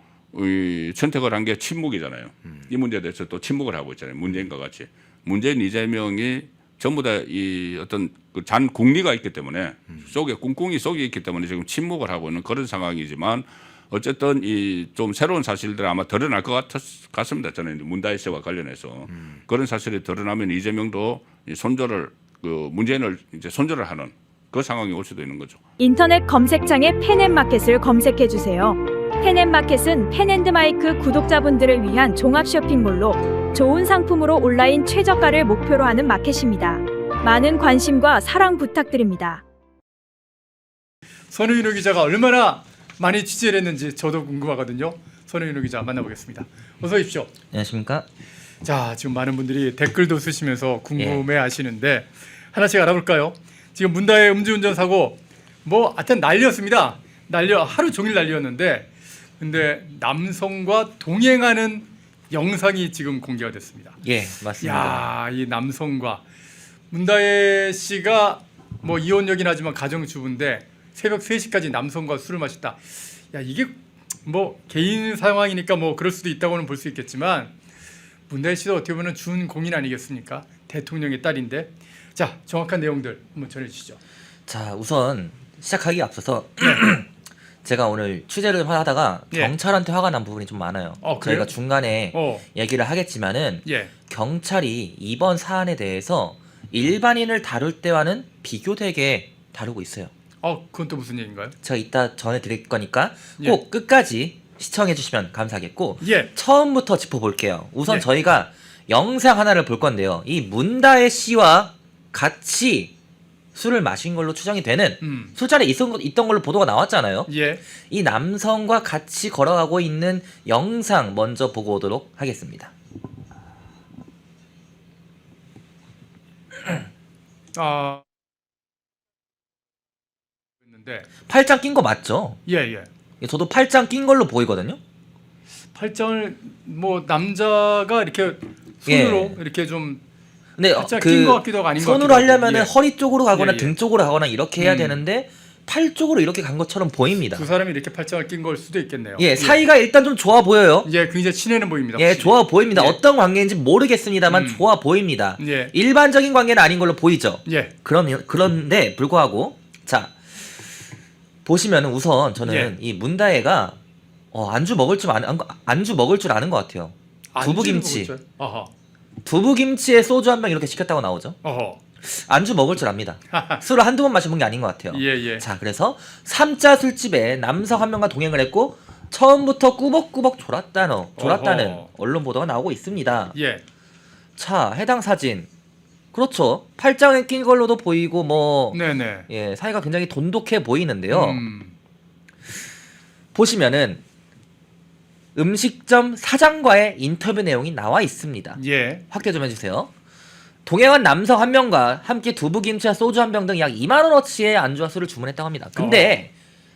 선택을 한 게 침묵이잖아요. 이 문제에 대해서 또 침묵을 하고 있잖아요. 문재인과 같이. 문재인, 이재명이 전부 다 이 어떤 그 잔 궁리가 있기 때문에 속에 꿍꿍이 속에 있기 때문에 지금 침묵을 하고 있는 그런 상황이지만 어쨌든 이 좀 새로운 사실들이 아마 드러날 것 같습니다. 저는 문다혜 씨와 관련해서 그런 사실이 드러나면 이재명도 이 손절을 그 문재인을 이제 손절을 하는 그 상황이 올 수도 있는 거죠. 인터넷 검색창에 펜앤마켓을 검색해 주세요. 펜앤마켓은 펜앤드마이크 구독자분들을 위한 종합 쇼핑몰로 좋은 상품으로 온라인 최저가를 목표로 하는 마켓입니다. 많은 관심과 사랑 부탁드립니다. 선우윤호 기자가 얼마나 많이 취재를 했는지 저도 궁금하거든요. 선우윤호 기자 만나보겠습니다. 어서 오십시오. 안녕하십니까? 자, 지금 많은 분들이 댓글도 쓰시면서 궁금해하시는데 하나씩 알아볼까요? 지금 문다혜 음주운전 사고 뭐 하여튼 난리였습니다. 하루 종일 난리였는데 근데 남성과 동행하는 영상이 지금 공개가 됐습니다. 예, 맞습니다. 야, 이 남성과 문다혜 씨가 뭐 이혼녀긴 하지만 가정주부인데 새벽 3시까지 남성과 술을 마셨다. 야, 이게 뭐 개인 상황이니까 뭐 그럴 수도 있다고는 볼 수 있겠지만 문다혜 씨도 어떻게 보면 준공인 아니겠습니까? 대통령의 딸인데. 자, 정확한 내용들 한번 전해 주시죠. 자, 우선 시작하기 앞서서 제가 오늘 취재를 하다가 예. 경찰한테 화가 난 부분이 좀 많아요. 그래요? 저희가 중간에 얘기를 하겠지만은 예. 경찰이 이번 사안에 대해서 일반인을 다룰 때와는 비교되게 다루고 있어요. 그건 또 무슨 얘기인가요? 제가 이따 전해드릴 거니까 예. 꼭 끝까지 시청해 주시면 감사하겠고 예. 처음부터 짚어볼게요. 우선 예. 저희가 영상 하나를 볼 건데요. 이 문다혜 씨와 같이 술을 마신 걸로 추정이 되는 술자리에 있던 걸로 보도가 나왔잖아요. 예. 이 남성과 같이 걸어가고 있는 영상 먼저 보고 오도록 하겠습니다. 했는데 팔짱 낀 거 맞죠? 예. 저도 팔짱 낀 걸로 보이거든요. 팔짱을 뭐 남자가 이렇게 손으로 이렇게 좀 근데 팔짱 낀 것 같기도 하고 아닌 것 손으로 같기도 하고. 하려면은 예. 허리 쪽으로 가거나 예. 등 쪽으로 가거나 이렇게 해야 되는데 팔 쪽으로 이렇게 간 것처럼 보입니다. 두 사람이 이렇게 팔짱을 낀 걸 수도 있겠네요. 예, 사이가 일단 좀 좋아 보여요. 예, 굉장히 친해는 보입니다. 예, 확실히. 좋아 보입니다. 예. 어떤 관계인지 모르겠습니다만 좋아 보입니다. 예. 일반적인 관계는 아닌 걸로 보이죠. 예. 그런데 불구하고 자 보시면은 우선 저는 예. 이 문다혜가 안주 먹을 줄 아는 것 같아요. 두부김치. 안주를 먹을 줄? 어허. 두부김치에 소주 한 병 이렇게 시켰다고 나오죠. 어허. 안주 먹을 줄 압니다. 술을 한두 번 마셔본 게 아닌 것 같아요. 예. 자, 그래서 3자 술집에 남성 한 명과 동행을 했고 처음부터 꾸벅꾸벅 졸았다는 어허. 언론 보도가 나오고 있습니다. 예. 자, 해당 사진 그렇죠. 팔짱에 낀 걸로도 보이고 뭐 네네. 예, 사이가 굉장히 돈독해 보이는데요. 보시면은 음식점 사장과의 인터뷰 내용이 나와 있습니다. 예. 확대 좀 해주세요. 동행한 남성 한 명과 함께 두부김치와 소주 한 병 등 약 2만 원어치의 안주와 술을 주문했다고 합니다. 근데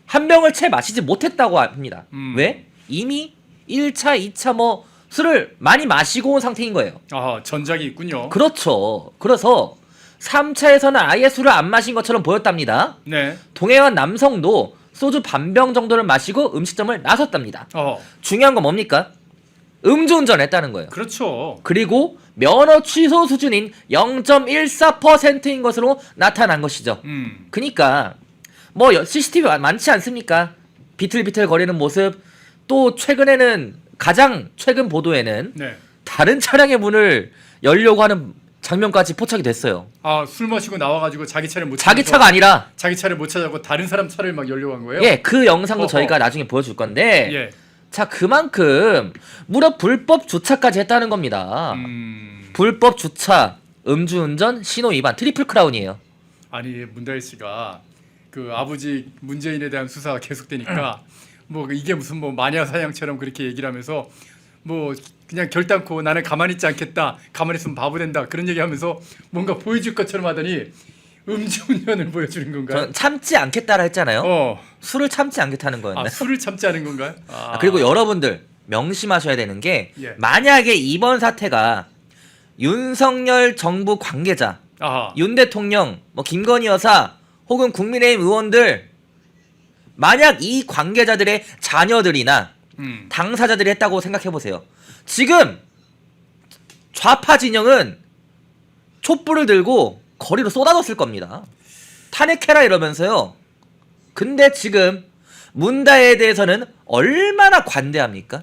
한 병을 채 마시지 못했다고 합니다. 왜? 이미 1차, 2차 뭐 술을 많이 마시고 온 상태인 거예요. 전작이 있군요. 그렇죠. 그래서 3차에서는 아예 술을 안 마신 것처럼 보였답니다. 네. 동행한 남성도 소주 반병 정도를 마시고 음식점을 나섰답니다. 중요한 건 뭡니까? 음주운전을 했다는 거예요. 그렇죠. 그리고 면허 취소 수준인 0.14%인 것으로 나타난 것이죠. 그러니까 뭐 CCTV 많지 않습니까? 비틀비틀 거리는 모습. 또 최근에는 가장 최근 보도에는 네. 다른 차량의 문을 열려고 하는 장면까지 포착이 됐어요. 술 마시고 나와가지고 자기 차를 못 자기 찾아서 차가 아니라 자기 차를 못 찾아고 다른 사람 차를 막 열려고 한 거예요? 예, 그 영상도 어허. 저희가 나중에 보여줄 건데 예. 자, 그만큼 무려 불법 주차까지 했다는 겁니다. 불법 주차, 음주운전, 신호 위반, 트리플 크라운이에요. 아니 문다혜 씨가 그 아버지 문재인에 대한 수사가 계속되니까 뭐 이게 무슨 뭐 마녀 사냥처럼 그렇게 얘기를 하면서 뭐 그냥 결단코 나는 가만히 있지 않겠다, 가만히 있으면 바보 된다 그런 얘기하면서 뭔가 보여줄 것처럼 하더니 음주운전을 보여주는 건가요? 전 참지 않겠다라 했잖아요. 술을 참지 않겠다는 거였나요? 술을 참지 않은 건가요? 그리고 여러분들 명심하셔야 되는 게 예. 만약에 이번 사태가 윤석열 정부 관계자, 윤 대통령, 뭐 김건희 여사 혹은 국민의힘 의원들 만약 이 관계자들의 자녀들이나 당사자들이 했다고 생각해 보세요. 지금 좌파 진영은 촛불을 들고 거리로 쏟아졌을 겁니다. 탄핵해라 이러면서요. 근데 지금 문다혜에 대해서는 얼마나 관대합니까?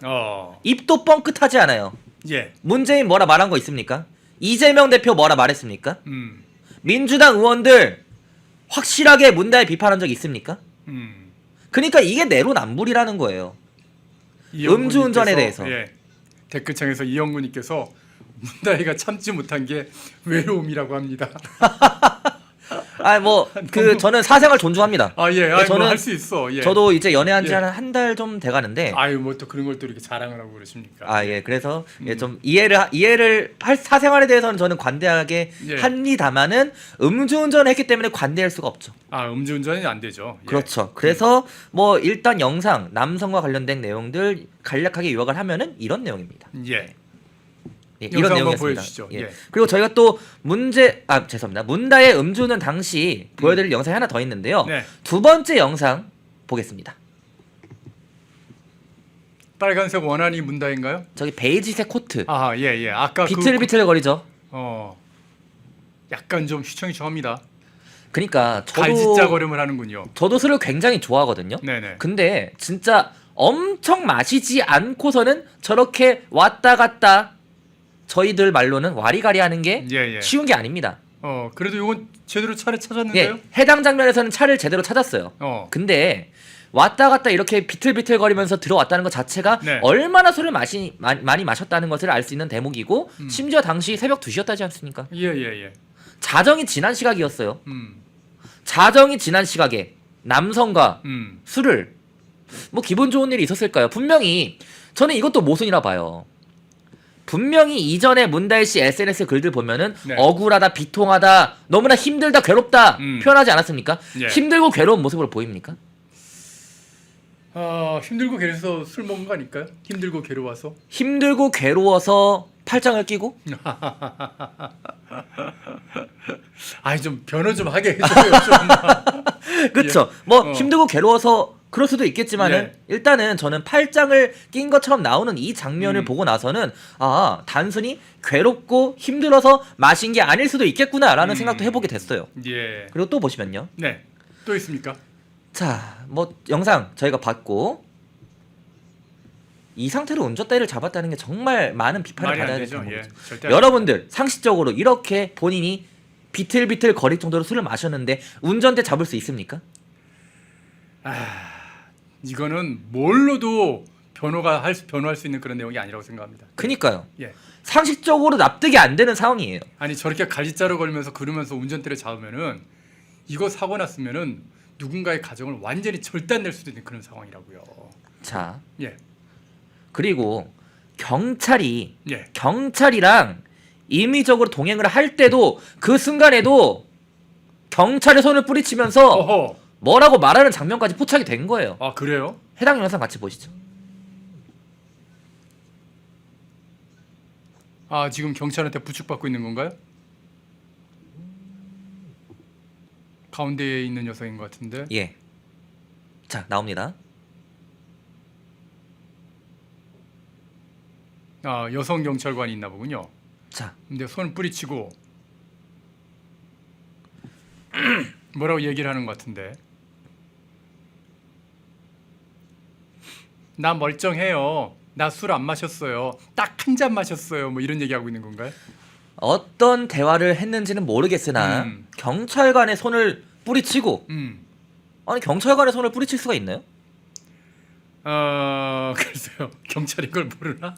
입도 뻥끗하지 않아요. 예. 문재인 뭐라 말한 거 있습니까? 이재명 대표 뭐라 말했습니까? 음. 민주당 의원들 확실하게 문다혜 비판한 적 있습니까? 그러니까 이게 내로남불이라는 거예요. 음주운전에 대해서. 예. 댓글창에서 이영구님께서 문다혜가 참지 못한 게 외로움이라고 합니다. 저는 사생활 존중합니다. 저는 할 수 있어. 예. 저도 이제 연애한 지 예. 한 달 좀 돼가는데. 뭐 또 그런 걸 또 이렇게 자랑을 하고 그러십니까? 그래서 좀 이해를 할 사생활에 대해서는 저는 관대하게 예. 합니다만은 음주운전을 했기 때문에 관대할 수가 없죠. 음주운전이 안 되죠. 예. 그렇죠. 그래서 뭐 일단 영상 남성과 관련된 내용들 간략하게 요약을 하면은 이런 내용입니다. 예. 이런 영상 한번 내용이었습니다. 보여주시죠. 예. 예. 그리고 저희가 또 죄송합니다. 문다의 음주는 당시 보여드릴 영상이 하나 더 있는데요. 네. 두 번째 영상 보겠습니다. 빨간색 원한이 문다인가요? 저기 베이지색 코트. 예. 아까 비틀비틀 거리죠. 약간 좀 휘청휘청합니다. 그러니까 갈짓자거림을 하는군요. 저도 술을 굉장히 좋아하거든요. 네네. 근데 진짜 엄청 마시지 않고서는 저렇게 왔다 갔다 저희들 말로는 와리가리 하는 게 예. 쉬운 게 아닙니다. 그래도 이건 제대로 차를 찾았는데요? 예, 해당 장면에서는 차를 제대로 찾았어요. 근데 왔다 갔다 이렇게 비틀비틀 거리면서 들어왔다는 것 자체가 네. 얼마나 술을 많이 마셨다는 것을 알 수 있는 대목이고 심지어 당시 새벽 2시였다지 않습니까? 예. 자정이 지난 시각이었어요. 음. 자정이 지난 시각에 남성과 음. 술을 뭐 기분 좋은 일이 있었을까요? 분명히 저는 이것도 모순이라 봐요. 분명히 이전에 문다혜 씨 SNS 글들 보면은 네. 억울하다, 비통하다, 너무나 힘들다, 괴롭다 표현하지 않았습니까? 예. 힘들고 괴로운 모습으로 보입니까? 힘들고 괴로워서 술 먹은 거 아닐까요? 힘들고 괴로워서. 힘들고 괴로워서 팔짱을 끼고? 좀 변호 좀 하게 해줘요. 좀. 그쵸? 힘들고 괴로워서 그럴 수도 있겠지만은 일단은 저는 팔짱을 낀 것처럼 나오는 이 장면을 보고 나서는 단순히 괴롭고 힘들어서 마신 게 아닐 수도 있겠구나라는 생각도 해보게 됐어요. 예. 그리고 또 보시면요. 네. 또 있습니까? 자, 영상 저희가 봤고 이 상태로 운전대를 잡았다는 게 정말 많은 비판을 말이 안 받아야 되죠. 되는 예. 거죠. 절대 안 여러분들 상식적으로 이렇게 본인이 비틀비틀 거릴 정도로 술을 마셨는데 운전대 잡을 수 있습니까? 이거는 뭘로도 변호할 수 있는 그런 내용이 아니라고 생각합니다. 그니까요. 예. 상식적으로 납득이 안 되는 상황이에요. 저렇게 갈짓자로 걸면서 그러면서 운전대를 잡으면은 이거 사고 났으면은 누군가의 가정을 완전히 절단낼 수도 있는 그런 상황이라고요. 자, 예, 그리고 경찰이 예, 경찰이랑 임의적으로 동행을 할 때도 그 순간에도 경찰의 손을 뿌리치면서 어허, 뭐라고 말하는 장면까지 포착이 된 거예요. 아 그래요? 해당 영상 같이 보시죠. 아 지금 경찰한테 부축받고 있는 건가요? 가운데에 있는 여성인 것 같은데. 예. 자, 나옵니다. 아 여성 경찰관이 있나 보군요. 자, 근데 손을 뿌리치고 뭐라고 얘기를 하는 것 같은데. 나 멀쩡해요. 나 술 안 마셨어요. 딱 한 잔 마셨어요. 뭐 이런 얘기하고 있는 건가요? 어떤 대화를 했는지는 모르겠으나 경찰관의 손을 뿌리치고 아니 경찰관의 손을 뿌리칠 수가 있나요? 글쎄요. 경찰이 그걸 모르나?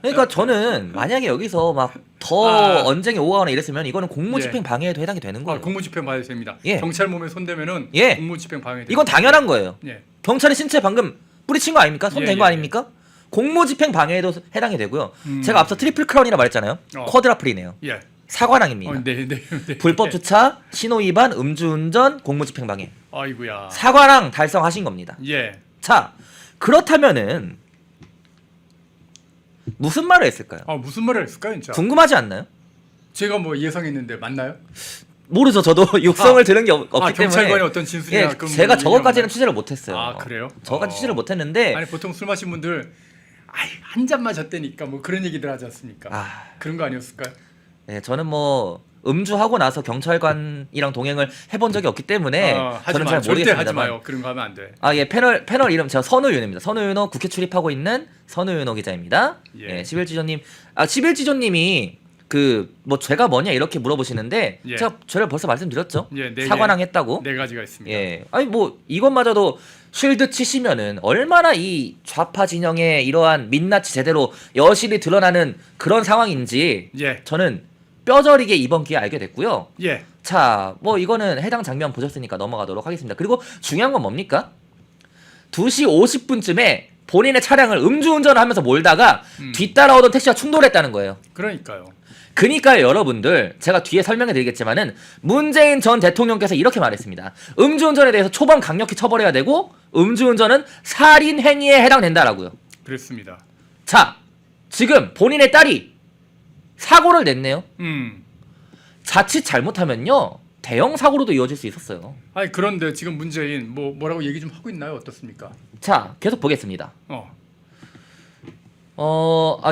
그러니까 저는 만약에 여기서 막 더 아. 언쟁이 오가거나 이랬으면 이거는 공무집행 예. 방해에도 해당이 되는 거예요. 공무집행 봐야 됩니다. 예. 경찰 몸에 손대면은 예. 공무집행 방해. 이건 당연한 거예요. 예. 경찰이 신체 방금 뿌리친 거 아닙니까? 손 예, 댄 거 예, 아닙니까? 공무집행 방해에도 해당이 되고요. 제가 앞서 트리플 크라운이라 말했잖아요. 쿼드라플이네요. 예. 사관왕입니다. 네, 네, 네. 불법 주차, 신호 위반, 음주운전, 공무집행 방해. 아이고야. 사관왕 달성하신 겁니다. 예. 자, 그렇다면은 무슨 말을 했을까요? 무슨 말을 했을까요, 진짜? 궁금하지 않나요? 제가 뭐 예상했는데 맞나요? 모르죠. 저도 육성을 들은 게 없기 때문에. 경찰관이 어떤 진술이나 예, 그런 제가 거 저것까지는 얘기하나요? 취재를 못했어요. 아, 그래요? 저것까지 취재를 못했는데. 아니 보통 술 마신 분들 한 잔 마셨다니까 뭐 그런 얘기들 하지 않습니까? 아. 그런 거 아니었을까요? 예, 저는 뭐 음주하고 나서 경찰관이랑 동행을 해본 적이 없기 때문에 하지 저는 마요. 잘 절대 하지 모르겠습니다만. 마요. 그런 거 하면 안 돼. 아, 예, 패널 이름 제가 선우윤호입니다. 선우윤호 국회 출입하고 있는 선우윤호 기자입니다. 예. 예, 11지조님. 아, 11지조님이 그 뭐 죄가 뭐냐 이렇게 물어보시는데 예. 제가 죄를 벌써 말씀드렸죠. 예, 네 사관왕 개, 했다고. 네 가지가 있습니다. 예. 아니 뭐 이것마저도 쉴드 치시면은 얼마나 이 좌파 진영의 이러한 민낯이 제대로 여실히 드러나는 그런 상황인지 예. 저는 뼈저리게 이번 기회에 알게 됐고요. 예. 자, 뭐 이거는 해당 장면 보셨으니까 넘어가도록 하겠습니다. 그리고 중요한 건 뭡니까? 2시 50분쯤에 본인의 차량을 음주운전을 하면서 몰다가 뒤따라오던 택시와 충돌했다는 거예요. 그러니까요. 그니까요, 여러분들, 제가 뒤에 설명해 드리겠지만은 문재인 전 대통령께서 이렇게 말했습니다. 음주운전에 대해서 초반 강력히 처벌해야 되고 음주운전은 살인 행위에 해당된다라고요. 그랬습니다. 자, 지금 본인의 딸이 사고를 냈네요. 자칫 잘못하면요 대형 사고로도 이어질 수 있었어요. 아니 그런데 지금 문재인 뭐라고 얘기 좀 하고 있나요? 어떻습니까? 자, 계속 보겠습니다.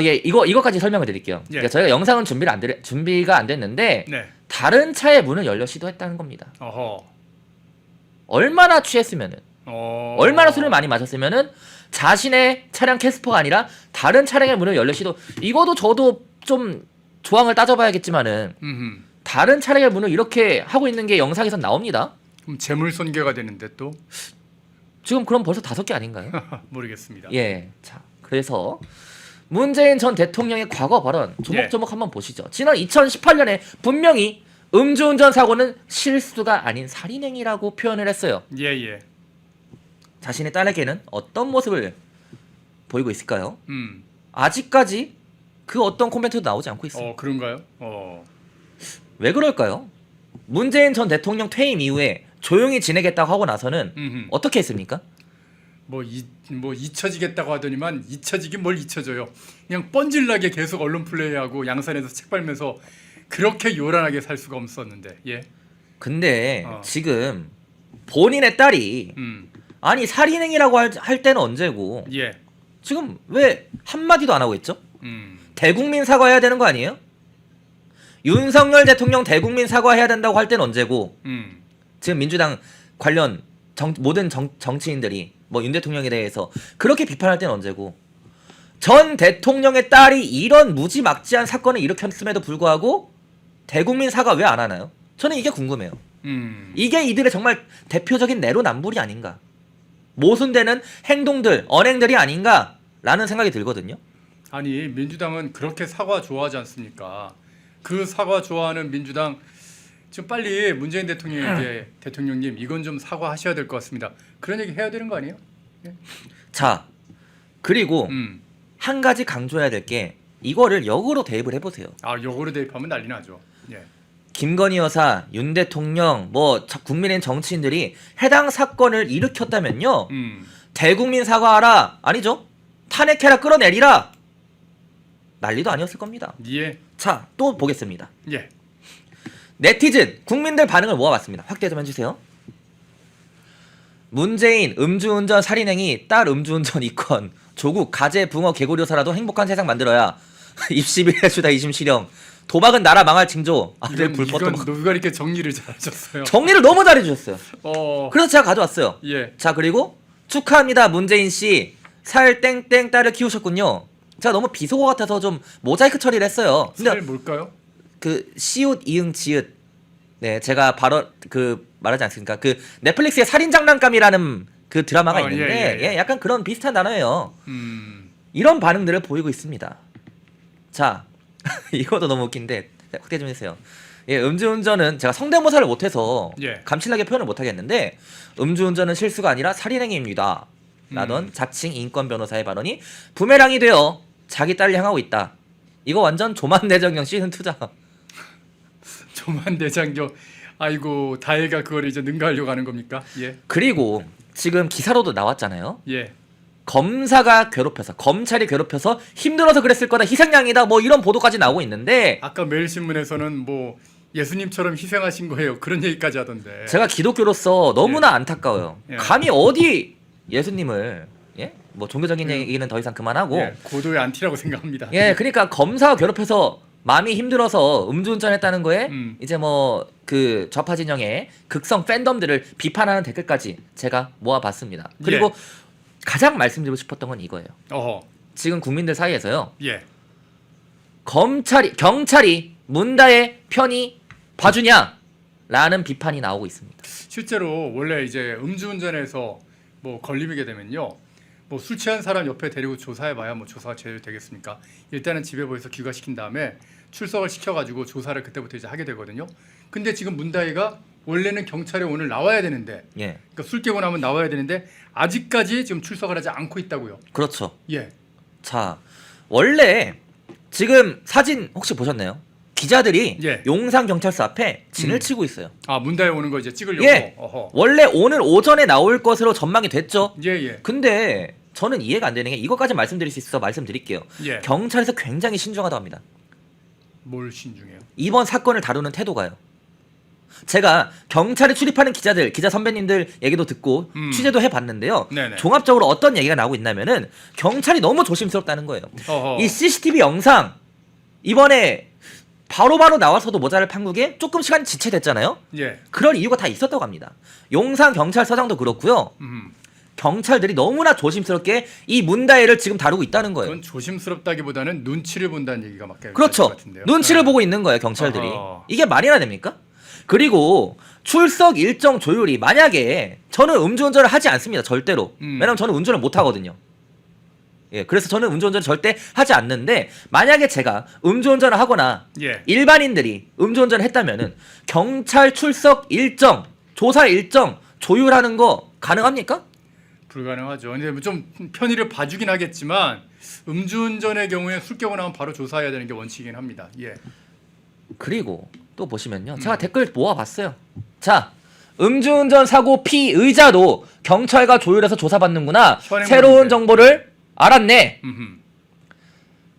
예, 이거까지 설명을 드릴게요. 예. 그러니까 저희가 영상은 준비가 안 됐는데 네. 다른 차의 문을 열려 시도했다는 겁니다. 어허. 얼마나 취했으면은, 어. 얼마나 술을 많이 마셨으면은 자신의 차량 캐스퍼가 아니라 다른 차량의 문을 열려 시도. 이거도 저도 좀 조항을 따져봐야겠지만은 다른 차량의 문을 이렇게 하고 있는 게 영상에선 나옵니다. 그럼 재물 손괴가 되는데 또 지금 그럼 벌써 5개 아닌가요? 모르겠습니다. 예. 자, 그래서 문재인 전 대통령의 과거 발언 조목조목 한번 보시죠. 지난 2018년에 분명히 음주운전 사고는 실수가 아닌 살인행위라고 표현을 했어요. 예. 자신의 딸에게는 어떤 모습을 보이고 있을까요? 음. 아직까지 그 어떤 코멘트도 나오지 않고 있어요. 그런가요? 왜 그럴까요? 문재인 전 대통령 퇴임 이후에 조용히 지내겠다고 하고 나서는 어떻게 했습니까? 뭐 잊혀지겠다고 하더니만 잊혀지긴 뭘 잊혀져요. 그냥 뻔질나게 계속 언론 플레이하고 양산에서 책 팔면서 그렇게 요란하게 살 수가 없었는데. 예. 근데 지금 본인의 딸이 아니 살인행위라고 할 때는 언제고 예. 지금 왜 한마디도 안 하고 있죠? 음. 대국민 사과해야 되는 거 아니에요? 윤석열 대통령 대국민 사과해야 된다고 할 때는 언제고 지금 민주당 관련 모든 정치인들이 뭐 윤 대통령에 대해서 그렇게 비판할 때는 언제고 전 대통령의 딸이 이런 무지막지한 사건을 일으켰음에도 불구하고 대국민 사과 왜 안 하나요? 저는 이게 궁금해요. 이게 이들의 정말 대표적인 내로남불이 아닌가, 모순되는 행동들, 언행들이 아닌가라는 생각이 들거든요. 아니 민주당은 그렇게 사과 좋아하지 않습니까? 그 사과 좋아하는 민주당 좀 빨리 문재인 대통령에게 대통령님 이건 좀 사과하셔야 될 것 같습니다. 그런 얘기 해야 되는 거 아니에요? 자, 그리고 음. 한 가지 강조해야 될 게 이거를 역으로 대입을 해보세요. 아 요거로 대입하면 난리 나죠. 예. 김건희 여사, 윤 대통령, 뭐 국민의힘 정치인들이 해당 사건을 일으켰다면요. 대국민 사과하라. 아니죠. 탄핵해라, 끌어내리라. 난리도 아니었을 겁니다. 예. 자, 또 보겠습니다. 예. 네티즌, 국민들 반응을 모아봤습니다. 확대 좀 해주세요. 문재인 음주운전 살인행위, 딸 음주운전 2건, 조국 가재 붕어 개구리 여사라도 행복한 세상 만들어야. 입시비 해주다 이심 실형, 도박은 나라 망할 징조. 아들 불법 이건 도박. 누가 이렇게 정리를 잘하셨어요. 정리를 너무 잘해주셨어요. 어. 그래서 제가 가져왔어요. 예. 자, 그리고 축하합니다 문재인 씨, 살 땡땡 딸을 키우셨군요. 제가 너무 비속어 같아서 좀 모자이크 처리를 했어요. 근데 살 뭘까요? 그 시옷 이응 지읒, 네 제가 바로 그 말하지 않습니까? 그 넷플릭스의 살인장난감이라는 그 드라마가 있는데 예. 약간 그런 비슷한 단어예요. 이런 반응들을 보이고 있습니다. 자, 이것도 너무 웃긴데 확대 좀 해주세요. 예, 음주운전은 제가 성대모사를 못해서 예. 감칠나게 표현을 못하겠는데, 음주운전은 실수가 아니라 살인행위입니다 라던 자칭 인권 변호사의 발언이 부메랑이 되어 자기 딸을 향하고 있다. 이거 완전 조만대정경 시즌2잖아. 조만대장경. 아이고 다혜가 그걸 이제 능가하려고 하는 겁니까? 예. 그리고 지금 기사로도 나왔잖아요. 예. 검사가 괴롭혀서, 검찰이 괴롭혀서 힘들어서 그랬을 거다, 희생양이다, 뭐 이런 보도까지 나오고 있는데, 아까 매일신문에서는 뭐 예수님처럼 희생하신 거예요. 그런 얘기까지 하던데. 제가 기독교로서 너무나 안타까워요. 예. 감히 어디 예수님을, 예? 뭐 종교적인 얘기는 더 이상 그만하고, 예, 고도의 안티라고 생각합니다. 예, 그러니까 검사가 괴롭혀서 마음이 힘들어서 음주운전했다는 거에 이제 뭐 그 좌파 진영의 극성 팬덤들을 비판하는 댓글까지 제가 모아봤습니다. 그리고 예. 가장 말씀드리고 싶었던 건 이거예요. 어허. 지금 국민들 사이에서요, 예. 경찰이 문다의 편이 봐주냐라는 비판이 나오고 있습니다. 실제로 원래 이제 음주운전에서 뭐 걸리게 되면요, 뭐 술 취한 사람 옆에 데리고 조사해봐야 뭐 조사가 제대로 되겠습니까? 일단은 집에 보여서 귀가시킨 다음에 출석을 시켜가지고 조사를 그때부터 이제 하게 되거든요. 근데 지금 문다혜가 원래는 경찰에 오늘 나와야 되는데, 예, 그러니까 술 깨고 나면 나와야 되는데 아직까지 지금 출석을 하지 않고 있다고요. 그렇죠. 예. 자, 원래 지금 사진 혹시 보셨나요? 기자들이 예. 용산 경찰서 앞에 진을 치고 있어요. 아 문다혜 오는 거 이제 찍으려고. 예. 어허. 원래 오늘 오전에 나올 것으로 전망이 됐죠. 예. 근데 저는 이해가 안 되는 게, 이것까지 말씀드릴 수 있어서 말씀드릴게요. 예. 경찰에서 굉장히 신중하다고 합니다. 뭘 신중해요? 이번 사건을 다루는 태도가요. 제가 경찰에 출입하는 기자들, 기자 선배님들 얘기도 듣고 취재도 해봤는데요. 네네. 종합적으로 어떤 얘기가 나오고 있냐면은 경찰이 너무 조심스럽다는 거예요. 어허. 이 CCTV 영상 이번에 바로바로 나와서도 모자를 판국에 조금 시간이 지체됐잖아요. 예. 그런 이유가 다 있었다고 합니다. 용산 경찰서장도 그렇고요. 경찰들이 너무나 조심스럽게 이 문다혜를 지금 다루고 있다는 거예요. 그건 조심스럽다기보다는 눈치를 본다는 얘기가 맞게 그렇죠. 것 같은데요. 눈치를 네. 보고 있는 거예요, 경찰들이. 어허. 이게 말이나 됩니까? 그리고 출석 일정 조율이, 만약에 저는 음주운전을 하지 않습니다, 절대로. 왜냐면 저는 운전을 못 하거든요. 예, 그래서 저는 음주운전을 절대 하지 않는데, 만약에 제가 음주운전을 하거나 예. 일반인들이 음주운전을 했다면은 경찰 출석 일정, 조사 일정 조율하는 거 가능합니까? 불가능하죠. 근데 뭐좀 편의를 봐주긴 하겠지만 음주운전의 경우에 술 깨고 나면 바로 조사해야 되는 게 원칙이긴 합니다. 예. 그리고 또 보시면요, 제가 댓글 모아봤어요. 자, 음주운전 사고 피의자도 경찰과 조율해서 조사받는구나, 현행범인데. 새로운 정보를 알았네. 음흠.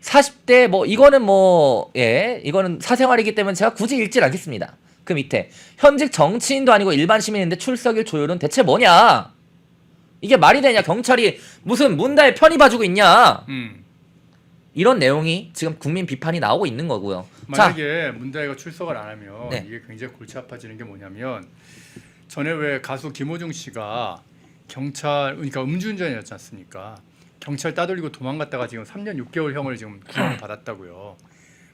40대 뭐 이거는 뭐, 예, 이거는 사생활이기 때문에 제가 굳이 읽질 않겠습니다. 그 밑에 현직 정치인도 아니고 일반 시민인데 출석일 조율은 대체 뭐냐, 이게 말이 되냐, 경찰이 무슨 문다혜 편히 봐주고 있냐, 이런 내용이 지금 국민 비판이 나오고 있는 거고요. 만약에 문다혜가 출석을 안 하면 네. 이게 굉장히 골치 아파지는 게 뭐냐면, 전에 왜 가수 김호중 씨가 경찰, 그러니까 음주운전이었지 않습니까? 경찰 따돌리고 도망갔다가 지금 3년 6개월형을 지금 구형을 받았다고요.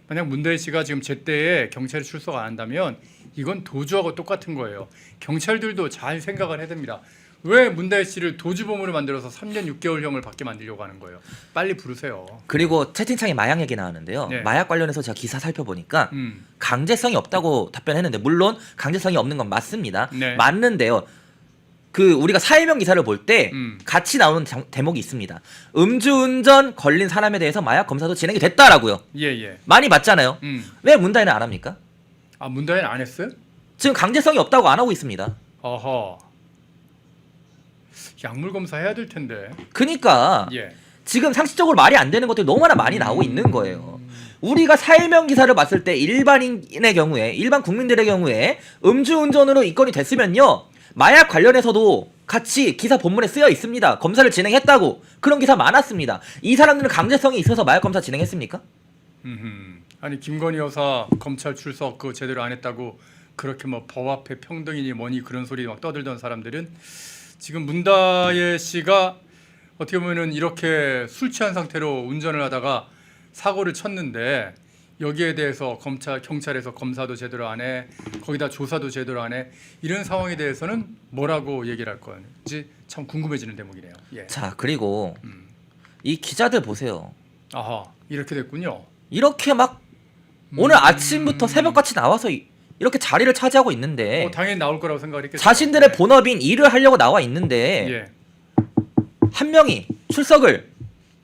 만약 문다혜 씨가 지금 제때에 경찰에 출석 안 한다면 이건 도주하고 똑같은 거예요. 경찰들도 잘 생각을 해야 됩니다. 왜 문다혜 씨를 도주범으로 만들어서 3년 6개월형을 받게 만들려고 하는 거예요? 빨리 부르세요. 그리고 채팅창에 마약 얘기 나왔는데요. 네. 마약 관련해서 제가 기사 살펴보니까 음. 강제성이 없다고 답변했는데 물론 강제성이 없는 건 맞습니다. 네. 맞는데요. 그 우리가 사회명 기사를 볼 때 음. 같이 나오는 대목이 있습니다. 음주운전 걸린 사람에 대해서 마약 검사도 진행이 됐다라고요. 예. 많이 맞잖아요. 왜 문다혜는 안 합니까? 아, 문다혜는 안 했어요? 지금 강제성이 없다고 안 하고 있습니다. 어허. 약물 검사 해야 될 텐데. 그러니까 예. 지금 상식적으로 말이 안 되는 것들이 너무나 많이 나오고 있는 거예요. 우리가 사회명 기사를 봤을 때 일반인의 경우에 일반 국민들의 경우에 음주운전으로 입건이 됐으면요. 마약 관련해서도 같이 기사 본문에 쓰여 있습니다. 검사를 진행했다고 그런 기사 많았습니다. 이 사람들은 강제성이 있어서 마약 검사 진행했습니까? 아니 김건희 여사 검찰 출석 그거 제대로 안 했다고 그렇게 뭐 법 앞에 평등이니 뭐니 그런 소리 막 떠들던 사람들은 지금 문다혜 씨가 어떻게 보면은 이렇게 술 취한 상태로 운전을 하다가 사고를 쳤는데 여기에 대해서 경찰에서 검사도 제대로 안 해, 거기다 조사도 제대로 안 해, 이런 상황에 대해서는 뭐라고 얘기를 할 건지 참 궁금해지는 대목이네요. 예. 자, 그리고 이 기자들 보세요. 아하, 이렇게 됐군요. 이렇게 막 오늘 아침부터 새벽같이 나와서 이렇게 자리를 차지하고 있는데 당연히 나올 거라고 생각했겠죠. 자신들의 본업인 일을 하려고 나와 있는데 예. 한 명이 출석을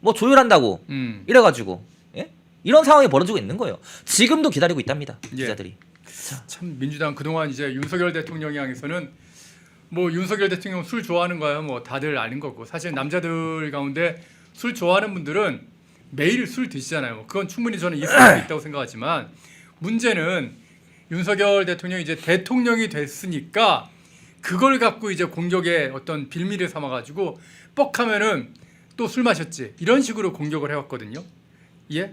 뭐 조율한다고 이래가지고 예? 이런 상황이 벌어지고 있는 거예요. 지금도 기다리고 있답니다. 예. 기자들이. 참 민주당 그동안 이제 윤석열 대통령 향해서는 뭐 윤석열 대통령 술 좋아하는 거야 뭐 다들 아는 거고 사실 남자들 가운데 술 좋아하는 분들은 매일 술 드시잖아요. 그건 충분히 저는 있을 수 있다고 생각하지만 문제는 윤석열 대통령이 이제 대통령이 됐으니까 그걸 갖고 이제 공격의 어떤 빌미를 삼아가지고 뻑하면은 또 술 마셨지 이런 식으로 공격을 해왔거든요. 예?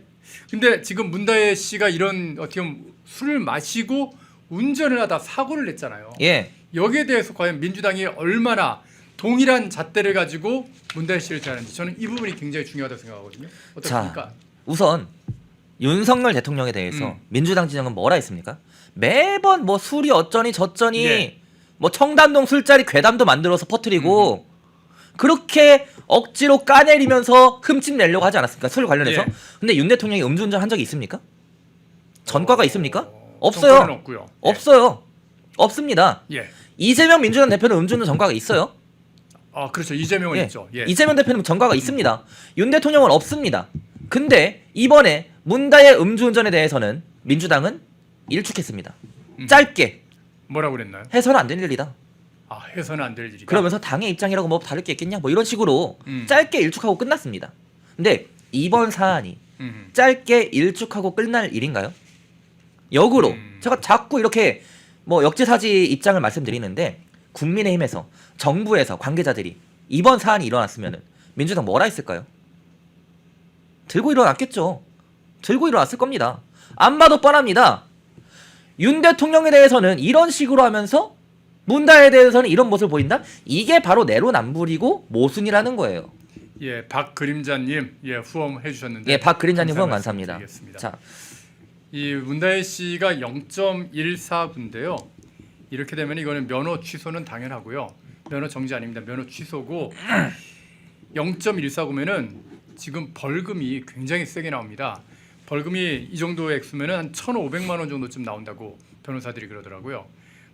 근데 지금 문다혜 씨가 이런 어떻게 보면 술을 마시고 운전을 하다 사고를 냈잖아요. 예. 여기에 대해서 과연 민주당이 얼마나 동일한 잣대를 가지고 문다혜 씨를 대하는지 저는 이 부분이 굉장히 중요하다고 생각하거든요. 어떻습니까? 자, 우선 윤석열 대통령에 대해서 민주당 진영은 뭐라 했습니까? 매번 뭐 술이 어쩌니 저쩌니 예. 뭐 청담동 술자리 괴담도 만들어서 퍼뜨리고 그렇게 억지로 까내리면서 흠집 내려고 하지 않았습니까? 술 관련해서. 예. 근데 윤 대통령이 음주운전 한 적이 있습니까? 전과가 있습니까? 전과는 없어요. 없고요. 없어요. 없습니다. 예. 이재명 민주당 대표는 음주운전 전과가 있어요. 아 그렇죠. 이재명은 예. 있죠. 예. 이재명 대표는 전과가 있습니다. 윤 대통령은 없습니다. 근데 이번에 문다혜 음주운전에 대해서는 민주당은 일축했습니다. 짧게 뭐라고 그랬나요? 해서는 안 되는 일이다. 아 해서는 안 될 일이다. 그러면서 당의 입장이라고 뭐 다를 게 있겠냐? 뭐 이런 식으로 음. 짧게 일축하고 끝났습니다. 근데 이번 사안이 음. 짧게 일축하고 끝날 일인가요? 역으로 제가 자꾸 이렇게 뭐 역지사지 입장을 말씀드리는데 국민의힘에서 정부에서 관계자들이 이번 사안이 일어났으면 민주당 뭐라 했을까요? 들고 일어났겠죠. 들고 일어났을 겁니다. 안 봐도 뻔합니다. 윤 대통령에 대해서는 이런 식으로 하면서 문다혜에 대해서는 이런 모습을 보인다? 이게 바로 내로남불이고 모순이라는 거예요. 예, 박그림자님 예 후원해 주셨는데 예, 박그린자님 후원 감사 감사합니다. 말씀드리겠습니다. 자, 이 문다혜 씨가 0.14군데요. 이렇게 되면 이거는 면허 취소는 당연하고요. 면허 정지 아닙니다. 면허 취소고 0.14구면은 지금 벌금이 굉장히 세게 나옵니다. 벌금이 이 정도 액수면은 한 1,500만 원 정도쯤 나온다고 변호사들이 그러더라고요.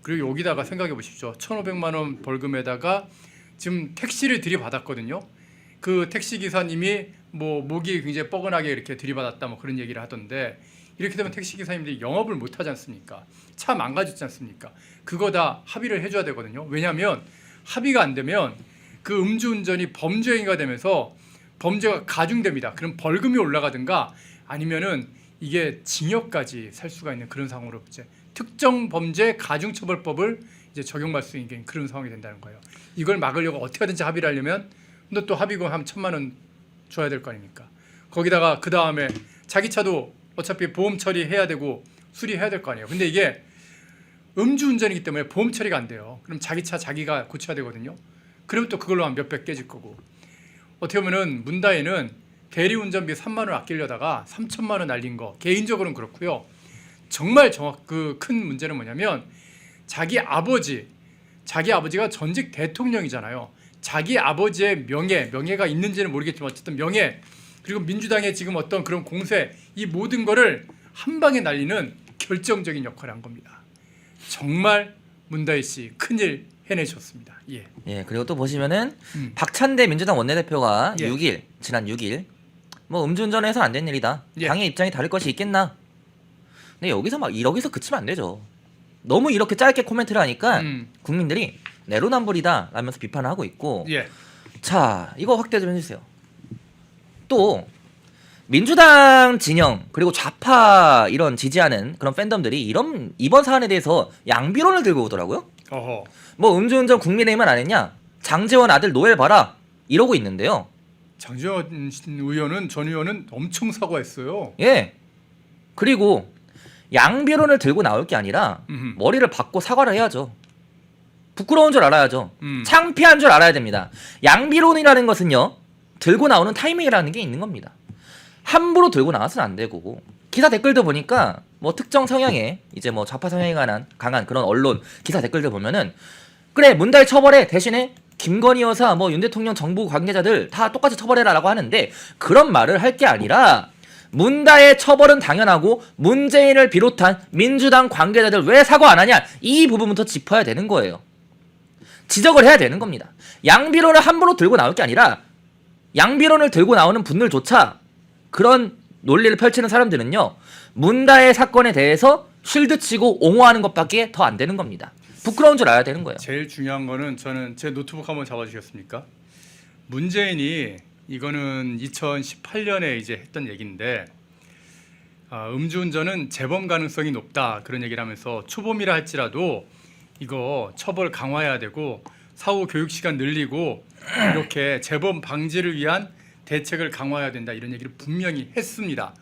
그리고 여기다가 생각해 보십시오. 1,500만 원 벌금에다가 지금 택시를 들이받았거든요. 그 택시 기사님이 뭐 목이 굉장히 뻐근하게 이렇게 들이받았다 뭐 그런 얘기를 하던데 이렇게 되면 택시 기사님들이 영업을 못 하지 않습니까? 차 망가졌지 않습니까? 그거 다 합의를 해줘야 되거든요. 왜냐하면 합의가 안 되면 그 음주운전이 범죄행위가 되면서 범죄가 가중됩니다. 그럼 벌금이 올라가든가 아니면은 이게 징역까지 살 수가 있는 그런 상황으로 이제 특정 범죄 가중처벌법을 이제 적용할 수 있는 그런 상황이 된다는 거예요. 이걸 막으려고 어떻게 하든지 합의를 하려면 너 또 합의금 한 1,000만 원 줘야 될 거 아닙니까? 거기다가 그 다음에 자기 차도 어차피 보험 처리해야 되고 수리해야 될 거 아니에요. 근데 이게 음주운전이기 때문에 보험 처리가 안 돼요. 그럼 자기 차 자기가 고쳐야 되거든요. 그럼 또 그걸로 한 몇백 깨질 거고. 어떻게 보면은 문다혜는 대리운전비 3만 원 아끼려다가 3천만 원 날린 거 개인적으로는 그렇고요. 정말 큰 문제는 뭐냐면 자기 아버지 자기 아버지가 전직 대통령이잖아요. 자기 아버지의 명예가 있는지는 모르겠지만 어쨌든 명예, 그리고 민주당의 지금 어떤 그런 공세, 이 모든 거를 한 방에 날리는 결정적인 역할을 한 겁니다. 정말 문다희 씨 큰일 해내셨습니다. 예. 예, 그리고 또 보시면은 음. 박찬대 민주당 원내대표가 예. 지난 6일 뭐 음주운전에서 안 된 일이다. 예. 당의 입장이 다를 것이 있겠나? 근데 여기서 그치면 안 되죠. 너무 이렇게 짧게 코멘트를 하니까 국민들이 내로남불이다 라면서 비판을 하고 있고, 예. 자, 이거 확대 좀 해주세요. 또 민주당 진영 그리고 좌파 이런 지지하는 그런 팬덤들이 이번 사안에 대해서 양비론을 들고 오더라고요. 어허. 뭐 음주운전 국민의힘은 안 했냐? 장제원 아들 노엘 봐라 이러고 있는데요. 장재원 전 의원은 엄청 사과했어요. 예. 그리고 양비론을 들고 나올 게 아니라 음흠. 머리를 박고 사과를 해야죠. 부끄러운 줄 알아야죠. 음. 창피한 줄 알아야 됩니다. 양비론이라는 것은요, 들고 나오는 타이밍이라는 게 있는 겁니다. 함부로 들고 나와서는 안 되고, 기사 댓글도 보니까 뭐 특정 성향의 이제 뭐 좌파 성향이 강한 그런 언론 기사 댓글들 보면은, 그래 문다혜 처벌해, 대신에 김건희 여사 뭐 윤 대통령 정부 관계자들 다 똑같이 처벌해라라고 하는데, 그런 말을 할 게 아니라 문다혜 처벌은 당연하고 문재인을 비롯한 민주당 관계자들 왜 사과 안 하냐, 이 부분부터 짚어야 되는 거예요. 지적을 해야 되는 겁니다. 양비론을 함부로 들고 나올 게 아니라 양비론을 들고 나오는 분들조차, 그런 논리를 펼치는 사람들은요, 문다혜 사건에 대해서 쉴드치고 옹호하는 것밖에 더 안 되는 겁니다. 부끄러운 줄 알아야 되는 거예요. 제일 중요한 거는, 저는 제 노트북 한번 잡아주시겠습니까? 문재인이 이거는 2018년에 이제 했던 얘기인데, 음주운전은 재범 가능성이 높다 그런 얘기를 하면서 초범이라 할지라도 이거 처벌 강화해야 되고 사후 교육 시간 늘리고 이렇게 재범 방지를 위한 대책을 강화해야 된다, 이런 얘기를 분명히 했습니다.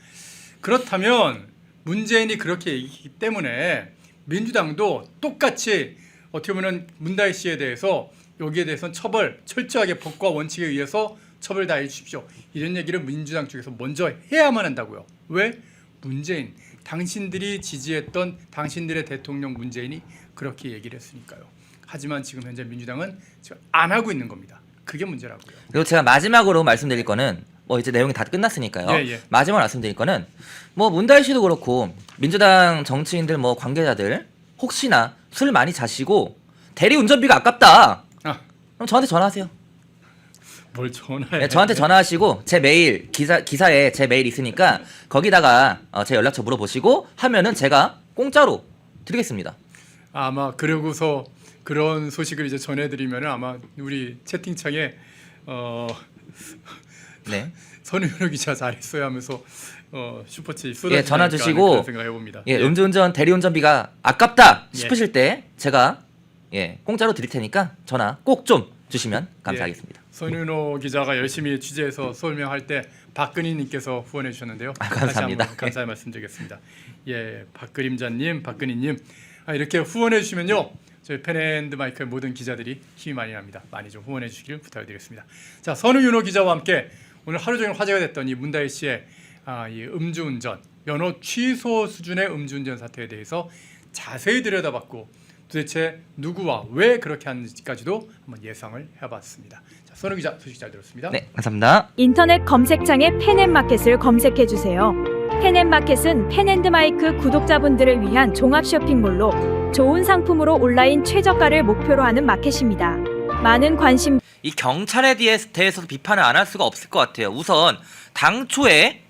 그렇다면 문재인이 그렇게 얘기했기 때문에 민주당도 똑같이 어떻게 보면 문다혜 씨에 대해서, 여기에 대해서는 처벌 철저하게 법과 원칙에 의해서 처벌 다해 주십시오, 이런 얘기를 민주당 쪽에서 먼저 해야만 한다고요. 왜? 문재인, 당신들이 지지했던 당신들의 대통령 문재인이 그렇게 얘기를 했으니까요. 하지만 지금 현재 민주당은 지금 안 하고 있는 겁니다. 그게 문제라고요. 그리고 제가 마지막으로 말씀드릴 거는, 뭐 이제 내용이 다 끝났으니까요. 예. 마지막으로 말씀드릴 거는, 뭐 문다혜 씨도 그렇고 민주당 정치인들 뭐 관계자들 혹시나 술 많이 자시고 대리 운전비가 아깝다, 그럼 저한테 전화하세요. 뭘 전화해? 네, 저한테 전화하시고 제 메일 기사에 제 메일 있으니까 거기다가 제 연락처 물어보시고 하면은 제가 공짜로 드리겠습니다. 아마 그러고서 그런 소식을 이제 전해드리면 아마 우리 채팅창에 네. 선우현우 기자 잘했어요 하면서 슈퍼챗 쏟아지지 예, 전화 않을까 주시고, 그런 생각해 봅니다. 예, 음주운전 대리운전비가 아깝다 예. 싶으실 때 제가 공짜로 드릴 테니까 전화 꼭 좀 주시면 감사하겠습니다. 선윤호 기자가 열심히 취재해서 설명할 때 박근희님께서 후원해 주셨는데요. 감사합니다. 다시 한번 감사의 말씀드리겠습니다. 예, 박그림자님, 박근희님, 이렇게 후원해 주시면요, 저희 펜앤드마이크의 모든 기자들이 힘이 많이 납니다. 많이 좀 후원해 주시길 부탁드리겠습니다. 자, 선우윤호 기자와 함께 오늘 하루 종일 화제가 됐던 이 문다혜 씨의 이 음주운전, 면허 취소 수준의 음주운전 사태에 대해서 자세히 들여다봤고, 도대체 누구와 왜 그렇게 하는지까지도 한번 예상을 해봤습니다. 자, 선우 기자 소식 잘 들었습니다. 네, 감사합니다. 인터넷 검색창에 펜앤마켓을 검색해 주세요. 펜앤마켓은 펜앤드마이크 구독자분들을 위한 종합 쇼핑몰로 좋은 상품으로 온라인 최저가를 목표로 하는 마켓입니다. 많은 관심 이 경찰에 대해서 비판을 안 할 수가 없을 것 같아요. 우선 당초에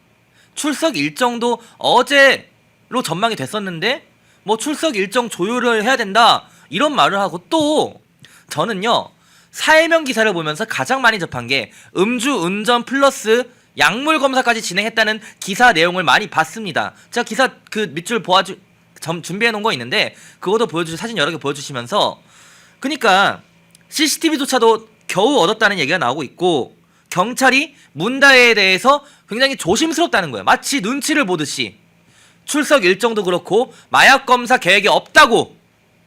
출석 일정도 어제로 전망이 됐었는데 뭐 출석 일정 조율을 해야 된다 이런 말을 하고, 또 저는요 사회명 기사를 보면서 가장 많이 접한 게 음주운전 플러스 약물 검사까지 진행했다는 기사 내용을 많이 봤습니다. 제가 기사 그 밑줄 준비해 놓은 거 있는데 그것도 사진 여러 개 보여주시면서, 그러니까 CCTV조차도 겨우 얻었다는 얘기가 나오고 있고, 경찰이 문다혜에 대해서 굉장히 조심스럽다는 거예요. 마치 눈치를 보듯이. 출석 일정도 그렇고 마약 검사 계획이 없다고,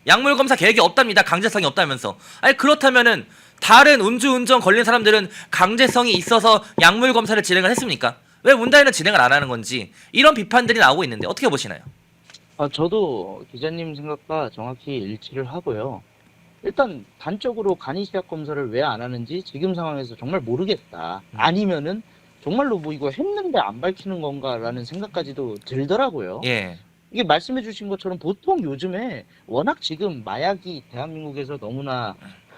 약물 검사 계획이 없답니다. 강제성이 없다면서. 아니 그렇다면은 다른 음주운전 걸린 사람들은 강제성이 있어서 약물 검사를 진행을 했습니까? 왜 문다혜는 진행을 안 하는 건지, 이런 비판들이 나오고 있는데 어떻게 보시나요? 저도 기자님 생각과 정확히 일치를 하고요. 일단 단적으로 간이시약 검사를 왜 안 하는지 지금 상황에서 정말 모르겠다. 아니면은 정말로 뭐 이거 했는데 안 밝히는 건가라는 생각까지도 들더라고요. 예. 이게 말씀해 주신 것처럼 보통 요즘에 워낙 지금 마약이 대한민국에서 너무나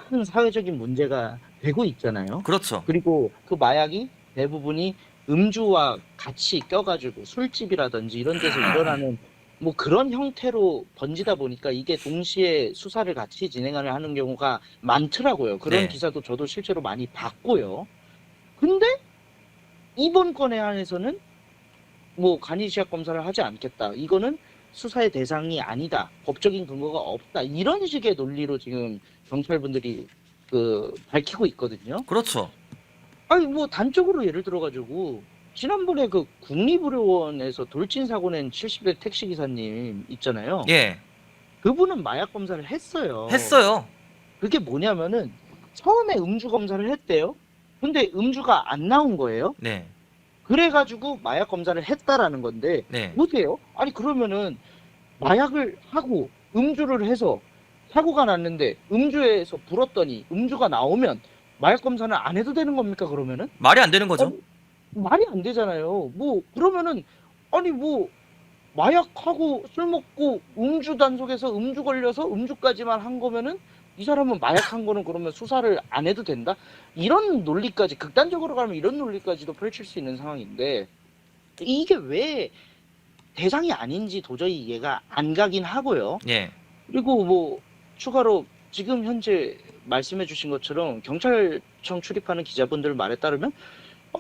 큰 사회적인 문제가 되고 있잖아요. 그렇죠. 그리고 그 마약이 대부분이 음주와 같이 껴가지고 술집이라든지 이런 데서 일어나는 뭐 그런 형태로 번지다 보니까 이게 동시에 수사를 같이 진행을 하는 경우가 많더라고요. 그런 네. 기사도 저도 실제로 많이 봤고요. 근데 이번 건에 한해서는 뭐 간이시약 검사를 하지 않겠다. 이거는 수사의 대상이 아니다. 법적인 근거가 없다. 이런 식의 논리로 지금 경찰분들이 밝히고 있거든요. 그렇죠. 아니 뭐 단적으로 예를 들어가지고 지난번에 그 국립의료원에서 돌진 사고 낸 70대 택시 기사님 있잖아요. 예. 그분은 마약 검사를 했어요. 했어요. 그게 뭐냐면은 처음에 음주 검사를 했대요. 근데 음주가 안 나온 거예요. 네. 그래가지고 마약 검사를 했다라는 건데 네. 보세요. 아니 그러면은 마약을 하고 음주를 해서 사고가 났는데 음주해서 불었더니 음주가 나오면 마약 검사는 안 해도 되는 겁니까 그러면은? 말이 안 되는 거죠. 말이 안 되잖아요. 뭐 그러면은 아니 뭐 마약하고 술 먹고 음주 단속에서 음주 걸려서 음주까지만 한 거면은 이 사람은 마약한 거는 그러면 수사를 안 해도 된다? 이런 논리까지 극단적으로 가면 이런 논리까지도 펼칠 수 있는 상황인데 이게 왜 대상이 아닌지 도저히 이해가 안 가긴 하고요. 예. 그리고 뭐 추가로 지금 현재 말씀해 주신 것처럼 경찰청 출입하는 기자분들 말에 따르면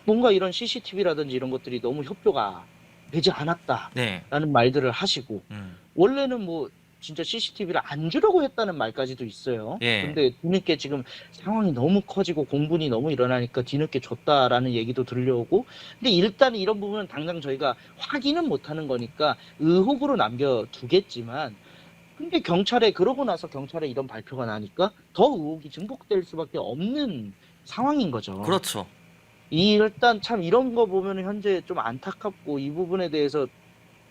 뭔가 이런 CCTV라든지 이런 것들이 너무 협조가 되지 않았다라는 네. 말들을 하시고 원래는 뭐 진짜 CCTV를 안 주려고 했다는 말까지도 있어요. 예. 근데 뒤늦게 지금 상황이 너무 커지고 공분이 너무 일어나니까 뒤늦게 줬다라는 얘기도 들려오고 근데 일단 이런 부분은 당장 저희가 확인은 못하는 거니까 의혹으로 남겨두겠지만 근데 경찰에 그러고 나서 경찰에 이런 발표가 나니까 더 의혹이 증폭될 수밖에 없는 상황인 거죠. 그렇죠. 일단 참 이런 거 보면 현재 좀 안타깝고 이 부분에 대해서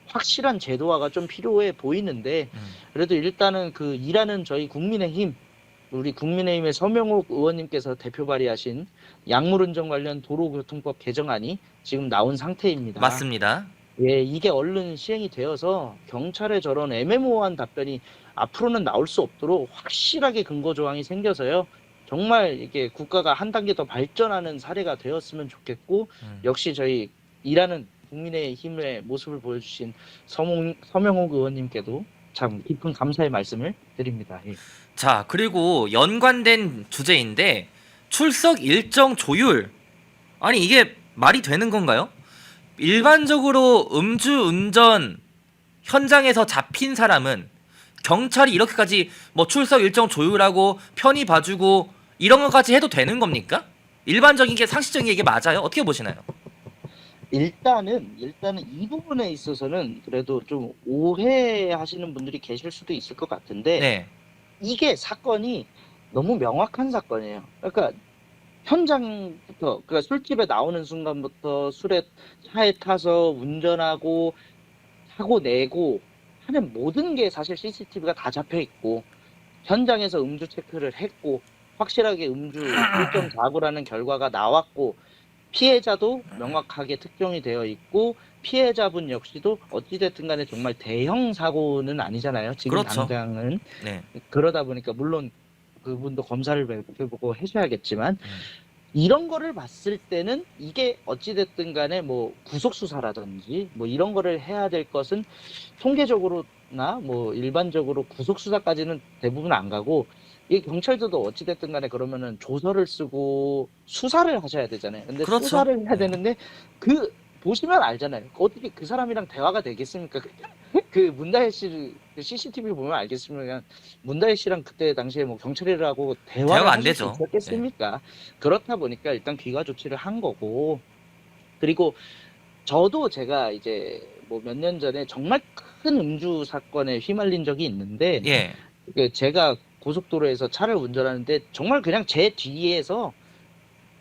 확실한 제도화가 좀 필요해 보이는데 그래도 일단은 그 일하는 저희 국민의힘 우리 국민의힘의 서명욱 의원님께서 대표 발의하신 약물운전 관련 도로교통법 개정안이 지금 나온 상태입니다. 맞습니다. 예, 이게 얼른 시행이 되어서 경찰의 저런 애매모호한 답변이 앞으로는 나올 수 없도록 확실하게 근거 조항이 생겨서요. 정말 이게 국가가 한 단계 더 발전하는 사례가 되었으면 좋겠고 역시 저희 일하는 국민의힘의 모습을 보여주신 서명욱 의원님께도 참 깊은 감사의 말씀을 드립니다. 예. 자, 그리고 연관된 주제인데 출석 일정 조율. 아니 이게 말이 되는 건가요? 일반적으로 음주운전 현장에서 잡힌 사람은 경찰이 이렇게까지 뭐 출석 일정 조율하고 편의 봐주고 이런 것까지 해도 되는 겁니까? 일반적인 게 상식적인 게 이게 맞아요? 어떻게 보시나요? 일단은 이 부분에 있어서는 그래도 좀 오해하시는 분들이 계실 수도 있을 것 같은데 네. 이게 사건이 너무 명확한 사건이에요. 그러니까 현장부터 그러니까 술집에 나오는 순간부터 차에 타서 운전하고 사고 내고 하는 모든 게 사실 CCTV가 다 잡혀 있고 현장에서 음주 체크를 했고 확실하게 음주 일정 자구라는 결과가 나왔고 피해자도 명확하게 특정이 되어 있고 피해자분 역시도 어찌됐든 간에 정말 대형 사고는 아니잖아요. 지금 그렇죠. 당장은. 네. 그러다 보니까 물론 그분도 검사를 해보고 해줘야겠지만 이런 거를 봤을 때는 이게 어찌됐든 간에 뭐 구속수사라든지 뭐 이런 거를 해야 될 것은 통계적으로나 뭐 일반적으로 구속수사까지는 대부분 안 가고 이 경찰들도 어찌됐든 간에 그러면은 조서를 쓰고 수사를 하셔야 되잖아요. 근데 그렇죠. 수사를 해야 되는데 보시면 알잖아요. 어떻게 그 사람이랑 대화가 되겠습니까? 그 문다혜 씨 CCTV 보면 알겠지만 문다혜 씨랑 그때 당시에 뭐 경찰이라고 대화가 대화를 안 하실 수 되죠. 있었겠습니까? 그렇다 보니까 일단 귀가 조치를 한 거고 그리고 저도 제가 이제 뭐 몇 년 전에 정말 큰 음주 사건에 휘말린 적이 있는데 예. 제가 고속도로에서 차를 운전하는데 정말 그냥 제 뒤에서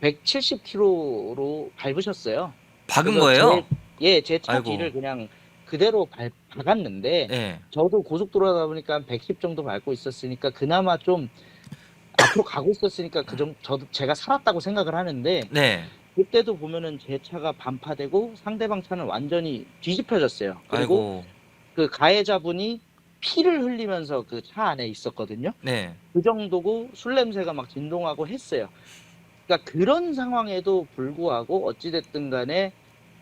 170km로 밟으셨어요. 박은 거예요? 제 차 아이고. 뒤를 그냥 그대로 박았는데 예. 저도 고속도로다 보니까 110 정도 밟고 있었으니까 그나마 좀 앞으로 가고 있었으니까 저도 제가 살았다고 생각을 하는데 네. 그때도 보면은 제 차가 반파되고 상대방 차는 완전히 뒤집혀졌어요. 그리고 아이고. 그 가해자분이 피를 흘리면서 그 차 안에 있었거든요. 네. 그 정도고 술 냄새가 막 진동하고 했어요. 그러니까 그런 상황에도 불구하고 어찌됐든 간에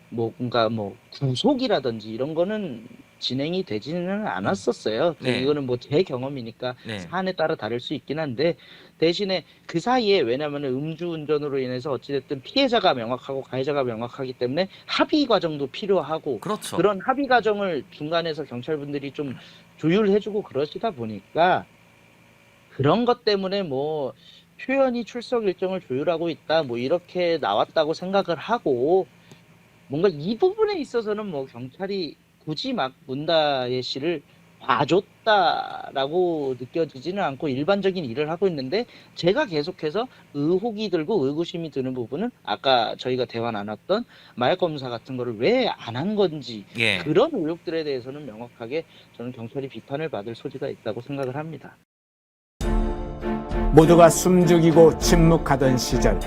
뭔가 구속이라든지 이런 거는 진행이 되지는 않았었어요. 네. 이거는 제 경험이니까 네. 사안에 따라 다를 수 있긴 한데 대신에 그 사이에 왜냐하면 음주운전으로 인해서 어찌됐든 피해자가 명확하고 가해자가 명확하기 때문에 합의 과정도 필요하고 그렇죠. 그런 합의 과정을 중간에서 경찰분들이 좀 조율해주고 그러시다 보니까 그런 것 때문에 표현이 출석 일정을 조율하고 있다 이렇게 나왔다고 생각을 하고 뭔가 이 부분에 있어서는 경찰이 굳이 막 문다혜 씨를 봐줬다라고 느껴지지는 않고 일반적인 일을 하고 있는데 제가 계속해서 의혹이 들고 의구심이 드는 부분은 아까 저희가 대화 나눴던 마약 검사 같은 거를 왜 안 한 건지 예. 그런 의혹들에 대해서는 명확하게 저는 경찰이 비판을 받을 소지가 있다고 생각을 합니다. 모두가 숨죽이고 침묵하던 시절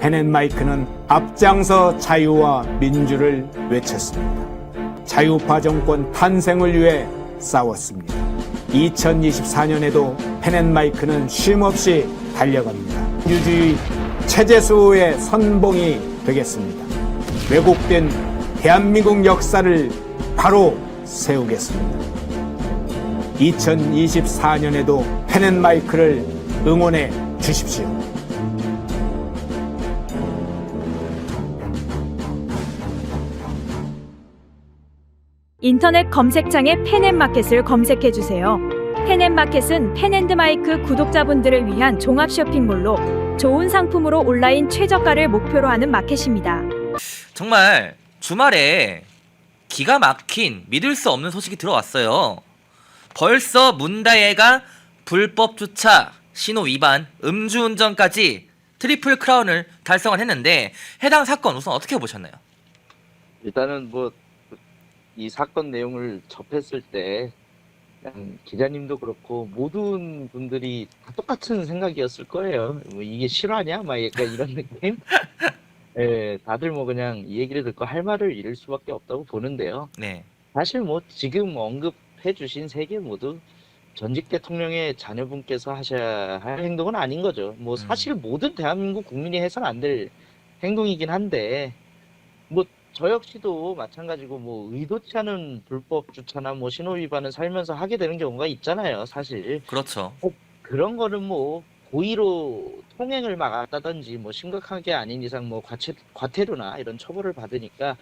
펜앤마이크는 앞장서 자유와 민주를 외쳤습니다. 자유파 정권 탄생을 위해 싸웠습니다. 2024년에도 펜앤마이크는 쉼없이 달려갑니다. 민주주의 체제수호의 선봉이 되겠습니다. 왜곡된 대한민국 역사를 바로 세우겠습니다. 2024년에도 펜앤마이크를 응원해 주십시오. 인터넷 검색창에 펜앤마켓을 검색해 주세요. 펜앤마켓은 펜앤드마이크 구독자분들을 위한 종합 쇼핑몰로 좋은 상품으로 온라인 최저가를 목표로 하는 마켓입니다. 정말 주말에 기가 막힌 믿을 수 없는 소식이 들어왔어요. 벌써 문다혜가 불법 주차, 신호 위반, 음주운전까지 트리플 크라운을 달성을 했는데 해당 사건 우선 어떻게 보셨나요? 일단은 이 사건 내용을 접했을 때 그냥 기자님도 그렇고 모든 분들이 다 똑같은 생각이었을 거예요. 이게 실화냐? 막 약간 이런 느낌? 예, 다들 그냥 이 얘기를 듣고 할 말을 잃을 수밖에 없다고 보는데요. 네. 사실 지금 언급해 주신 세 개 모두 전직 대통령의 자녀분께서 하셔야 할 행동은 아닌 거죠. 사실 모든 대한민국 국민이 해서는 안 될 행동이긴 한데 저 역시도 마찬가지고 의도치 않은 불법 주차나 신호 위반은 살면서 하게 되는 경우가 있잖아요, 사실. 그렇죠. 그런 거는 고의로 통행을 막았다든지 심각하게 아닌 이상 과태료나 이런 처벌을 받으니까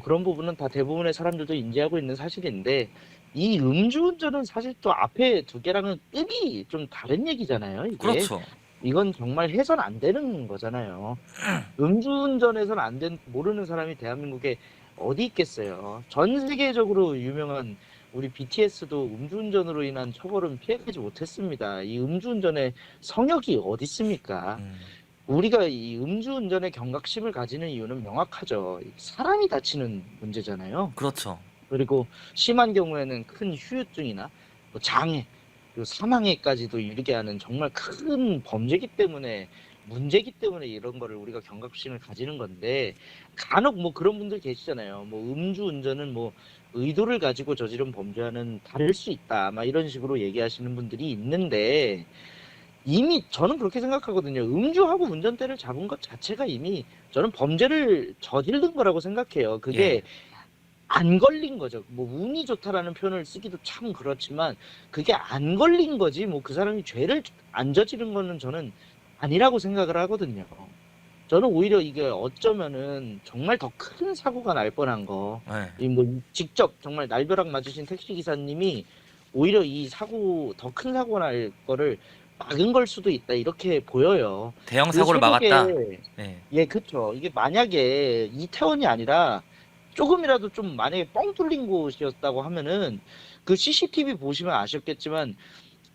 그런 부분은 다 대부분의 사람들도 인지하고 있는 사실인데 이 음주운전은 사실 또 앞에 두 개랑은 급이 좀 다른 얘기잖아요, 이게. 그렇죠. 이건 정말 해서는 안 되는 거잖아요. 음주운전해서는 안 된 모르는 사람이 대한민국에 어디 있겠어요. 전 세계적으로 유명한 우리 BTS도 음주운전으로 인한 처벌은 피해가지 못했습니다. 이 음주운전의 성역이 어디 있습니까? 우리가 이 음주운전의 경각심을 가지는 이유는 명확하죠. 사람이 다치는 문제잖아요. 그렇죠. 그리고 심한 경우에는 큰 후유증이나 장애, 그리고 사망에까지도 이르게 하는 정말 큰 범죄기 때문에 문제기 때문에 이런 거를 우리가 경각심을 가지는 건데 간혹 그런 분들 계시잖아요. 음주운전은 의도를 가지고 저지른 범죄와는 다를 수 있다. 막 이런 식으로 얘기하시는 분들이 있는데 이미 저는 그렇게 생각하거든요. 음주하고 운전대를 잡은 것 자체가 이미 저는 범죄를 저지른 거라고 생각해요. 그게 예. 안 걸린 거죠. 운이 좋다라는 표현을 쓰기도 참 그렇지만 그게 안 걸린 거지 그 사람이 죄를 안 저지른 거는 저는 아니라고 생각을 하거든요. 저는 오히려 이게 어쩌면은 정말 더 큰 사고가 날 뻔한 거 네. 직접 정말 날벼락 맞으신 택시기사님이 오히려 이 더 큰 사고가 날 거를 막은 걸 수도 있다 이렇게 보여요. 대형 사고를 막았다. 네. 예, 그렇죠. 이게 만약에 이태원이 아니라 조금이라도 좀 만약에 뻥 뚫린 곳이었다고 하면은 그 CCTV 보시면 아셨겠지만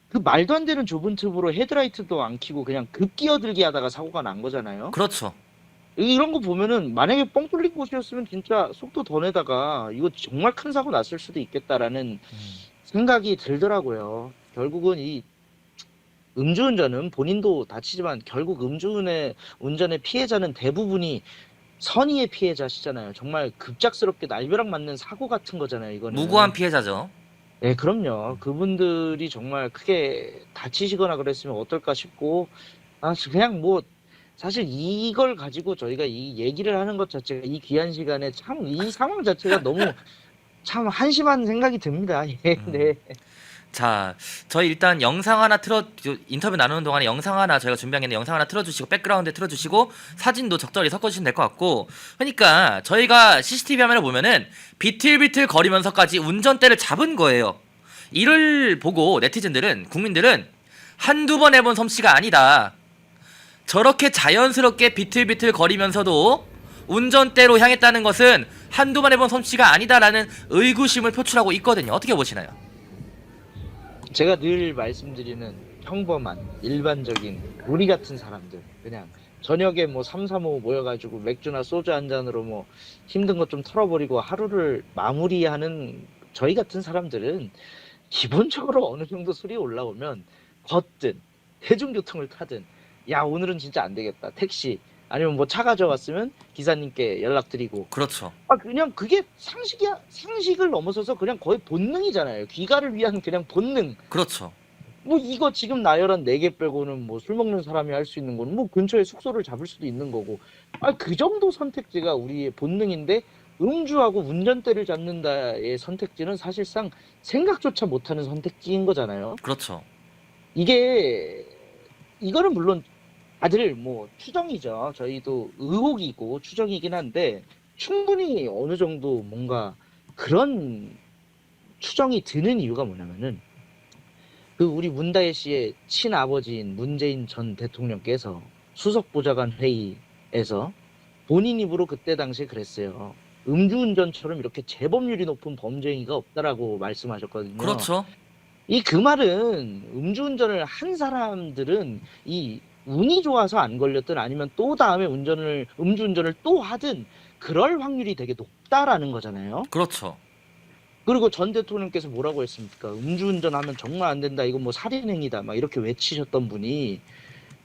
그 말도 안 되는 좁은 틈으로 헤드라이트도 안 켜고 그냥 급기어들기 하다가 사고가 난 거잖아요. 그렇죠. 이런 거 보면은 만약에 뻥 뚫린 곳이었으면 진짜 속도 더 내다가 이거 정말 큰 사고 났을 수도 있겠다라는 생각이 들더라고요. 결국은 음주운전은 본인도 다치지만 결국 운전의 피해자는 대부분이 선의의 피해자시잖아요. 정말 급작스럽게 날벼락 맞는 사고 같은 거잖아요. 이거는 무고한 피해자죠. 네, 그럼요. 그분들이 정말 크게 다치시거나 그랬으면 어떨까 싶고, 그냥 뭐, 사실 이걸 가지고 저희가 이 얘기를 하는 것 자체가 이 귀한 시간에 참 이 상황 자체가 너무 참 한심한 생각이 듭니다. 예, 네. 자, 저희 일단 영상 하나 인터뷰 나누는 동안에 영상 하나 저희가 준비한 게 있는데 영상 하나 틀어주시고 백그라운드에 틀어주시고 사진도 적절히 섞어주시면 될 것 같고, 그러니까 저희가 CCTV 화면을 보면은 비틀비틀 거리면서까지 운전대를 잡은 거예요. 이를 보고 네티즌들은, 국민들은 한두 번 해본 솜씨가 아니다. 저렇게 자연스럽게 비틀비틀 거리면서도 운전대로 향했다는 것은 한두 번 해본 솜씨가 아니다라는 의구심을 표출하고 있거든요. 어떻게 보시나요? 제가 늘 말씀드리는 평범한 일반적인 우리 같은 사람들, 그냥 저녁에 뭐 3, 4, 5 모여가지고 맥주나 소주 한 잔으로 뭐 힘든 것 좀 털어버리고 하루를 마무리하는 저희 같은 사람들은 기본적으로 어느 정도 술이 올라오면 걷든 대중교통을 타든, 야 오늘은 진짜 안 되겠다, 택시 아니면 뭐 차 가져왔으면 기사님께 연락드리고, 그렇죠. 그냥 그게 상식이야. 상식을 넘어서서 그냥 거의 본능이잖아요. 귀가를 위한 그냥 본능. 그렇죠. 뭐 이거 지금 나열한 4개 빼고는 뭐 술 먹는 사람이 할 수 있는 거는 뭐 근처에 숙소를 잡을 수도 있는 거고, 그 정도 선택지가 우리의 본능인데, 음주하고 운전대를 잡는다의 선택지는 사실상 생각조차 못하는 선택지인 거잖아요. 그렇죠. 이거는 물론 다들 뭐 추정이죠. 저희도 의혹이고 추정이긴 한데, 충분히 어느 정도 뭔가 그런 추정이 드는 이유가 뭐냐면은, 우리 문다혜 씨의 친아버지인 문재인 전 대통령께서 수석보좌관 회의에서 본인 입으로 그때 당시에 그랬어요. 음주운전처럼 이렇게 재범률이 높은 범죄 행위가 없다라고 말씀하셨거든요. 그렇죠. 그 말은 음주운전을 한 사람들은 이 운이 좋아서 안 걸렸든 아니면 또 다음에 음주운전을 또 하든 그럴 확률이 되게 높다라는 거잖아요. 그렇죠. 그리고 전 대통령께서 뭐라고 했습니까? 음주운전하면 정말 안 된다. 이건 뭐 살인행위다. 막 이렇게 외치셨던 분이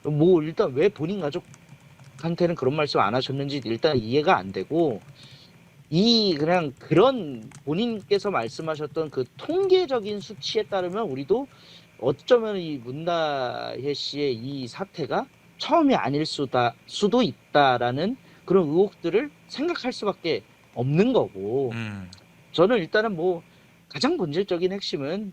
뭐 일단 왜 본인 가족한테는 그런 말씀 안 하셨는지 일단 이해가 안 되고, 그냥 그런 본인께서 말씀하셨던 그 통계적인 수치에 따르면 우리도 어쩌면 이 문다혜 씨의 이 사태가 처음이 아닐 수도 있다라는 그런 의혹들을 생각할 수밖에 없는 거고, 저는 일단은 뭐 가장 본질적인 핵심은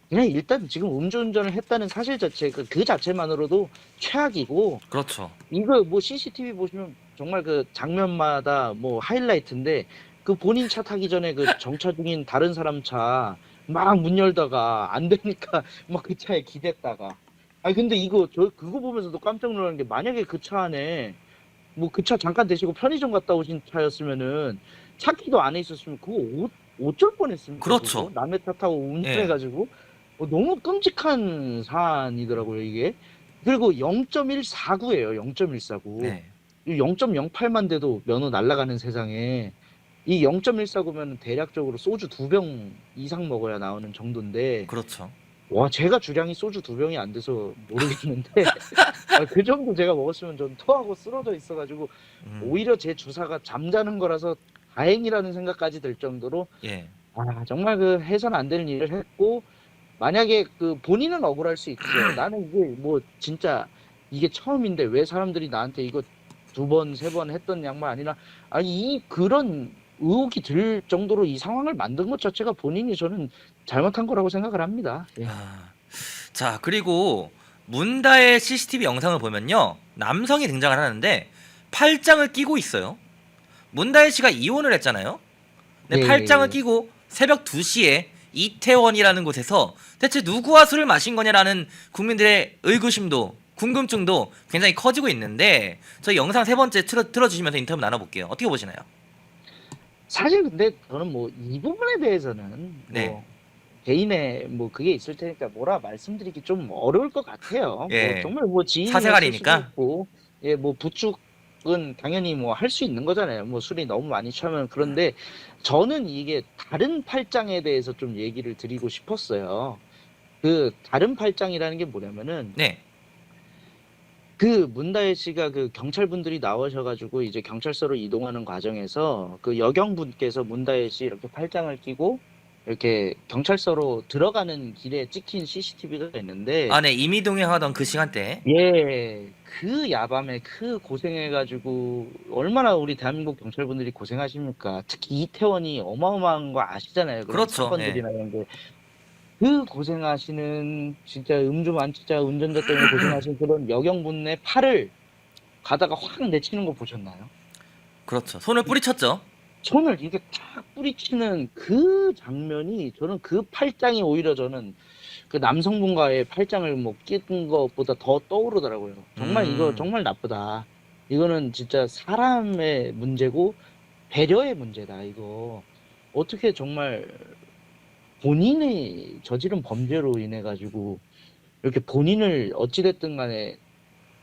그냥 일단 지금 음주운전을 했다는 사실 자체, 그 자체만으로도 최악이고, 그렇죠. 이거 뭐 CCTV 보시면 정말 그 장면마다 뭐 하이라이트인데, 그 본인 차 타기 전에 그 정차 중인 다른 사람 차 막 문 열다가 안 되니까 막 그 차에 기댔다가, 근데 그거 보면서도 깜짝 놀란 게, 만약에 그 차 안에 뭐 그 차 잠깐 대시고 편의점 갔다 오신 차였으면은 차키도 안에 있었으면 그거 어쩔 뻔했습니까? 그렇죠. 그거? 남의 차 타고 운전해가지고 너무 끔찍한 사안이더라고요 이게. 그리고 0.149예요. 0.149. 네. 0.08만 돼도 면허 날아가는 세상에 이 0.149면 대략적으로 소주 2병 이상 먹어야 나오는 정도인데, 그렇죠. 와, 제가 주량이 소주 2병이 안 돼서 모르겠는데 그 정도 제가 먹었으면 전 토하고 쓰러져 있어가지고 오히려 제 주사가 잠자는 거라서 다행이라는 생각까지 들 정도로, 예. 정말 그 해서는 안 되는 일을 했고, 만약에 본인은 억울할 수 있어요. 나는 이게 뭐 진짜 이게 처음인데 왜 사람들이 나한테 이거 2번, 3번 했던 양말 아니라, 그런 의혹이 들 정도로 이 상황을 만든 것 자체가 본인이 저는 잘못한 거라고 생각을 합니다. 예. 자, 그리고 문다의 CCTV 영상을 보면요, 남성이 등장을 하는데 팔짱을 끼고 있어요. 문다혜 씨가 이혼을 했잖아요. 근데 네. 팔짱을 끼고 새벽 2시에 이태원이라는 곳에서 대체 누구와 술을 마신 거냐라는 국민들의 의구심도, 궁금증도 굉장히 커지고 있는데, 저희 영상 3번째 틀어주시면서 인터뷰 나눠볼게요. 어떻게 보시나요? 사실 근데 저는 뭐 이 부분에 대해서는 네. 뭐 개인의 뭐 그게 있을 테니까 뭐라 말씀드리기 좀 어려울 것 같아요. 예. 뭐 정말 뭐 지인이 사생활이니까. 있을 수도 있고, 뭐 부축은 당연히 뭐 할 수 있는 거잖아요. 뭐 술이 너무 많이 취하면. 그런데 저는 이게 다른 팔짱에 대해서 좀 얘기를 드리고 싶었어요. 그 다른 팔짱이라는 게 뭐냐면은 네. 그 문다혜 씨가 그 경찰분들이 나오셔가지고 이제 경찰서로 이동하는 과정에서 그 여경분께서 문다혜 씨 이렇게 팔짱을 끼고 이렇게 경찰서로 들어가는 길에 찍힌 CCTV가 있는데 아, 네. 이미동에 하던 그 시간대. 예, 그 야밤에 그 고생해가지고 얼마나 우리 대한민국 경찰분들이 고생하십니까? 특히 이태원이 어마어마한 거 아시잖아요. 그런 그렇죠. 사건들이나 이런 게. 그 고생하시는 진짜 음주 만취자 운전자 때문에 고생하시는 그런 여경분의 팔을 가다가 확 내치는 거 보셨나요? 그렇죠. 손을 뿌리쳤죠. 손을 이렇게 탁 뿌리치는 그 장면이 저는 그 팔짱이 오히려 저는 그 남성분과의 팔짱을 뭐 끼는 것보다 더 떠오르더라고요. 정말 이거 정말 나쁘다. 이거는 진짜 사람의 문제고 배려의 문제다. 이거 어떻게 정말 본인이 저지른 범죄로 인해 가지고 이렇게 본인을 어찌됐든 간에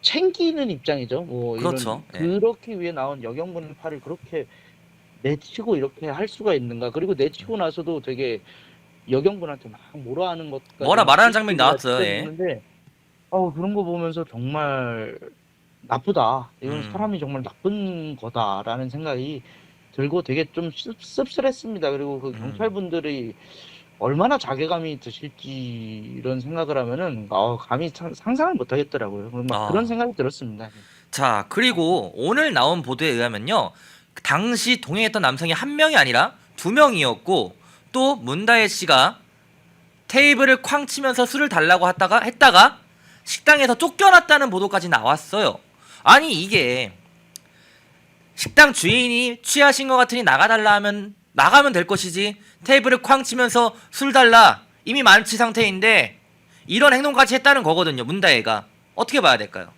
챙기는 입장이죠. 뭐 그렇죠. 이런 예. 그렇기 위해 나온 여경분의 팔을 그렇게 내치고 이렇게 할 수가 있는가? 그리고 내치고 나서도 되게 여경분한테 막 뭐라 하는 것까지 뭐라 말하는 장면이 나왔어요. 예. 있는데 그런 거 보면서 정말 나쁘다. 이건 사람이 정말 나쁜 거다라는 생각이 들고 되게 좀 씁쓸했습니다. 그리고 그 경찰분들이 얼마나 자괴감이 드실지 이런 생각을 하면은 감히 상상을 못 하겠더라고요. 막 그런 생각이 들었습니다. 자, 그리고 오늘 나온 보도에 의하면요. 당시 동행했던 남성이 한 명이 아니라 2명이었고 또 문다혜 씨가 테이블을 쾅 치면서 술을 달라고 했다가 식당에서 쫓겨났다는 보도까지 나왔어요. 아니 이게 식당 주인이 취하신 것 같으니 나가달라 하면 나가면 될 것이지 테이블을 쾅 치면서 술 달라 이미 만취 상태인데 이런 행동까지 했다는 거거든요. 문다혜가 어떻게 봐야 될까요?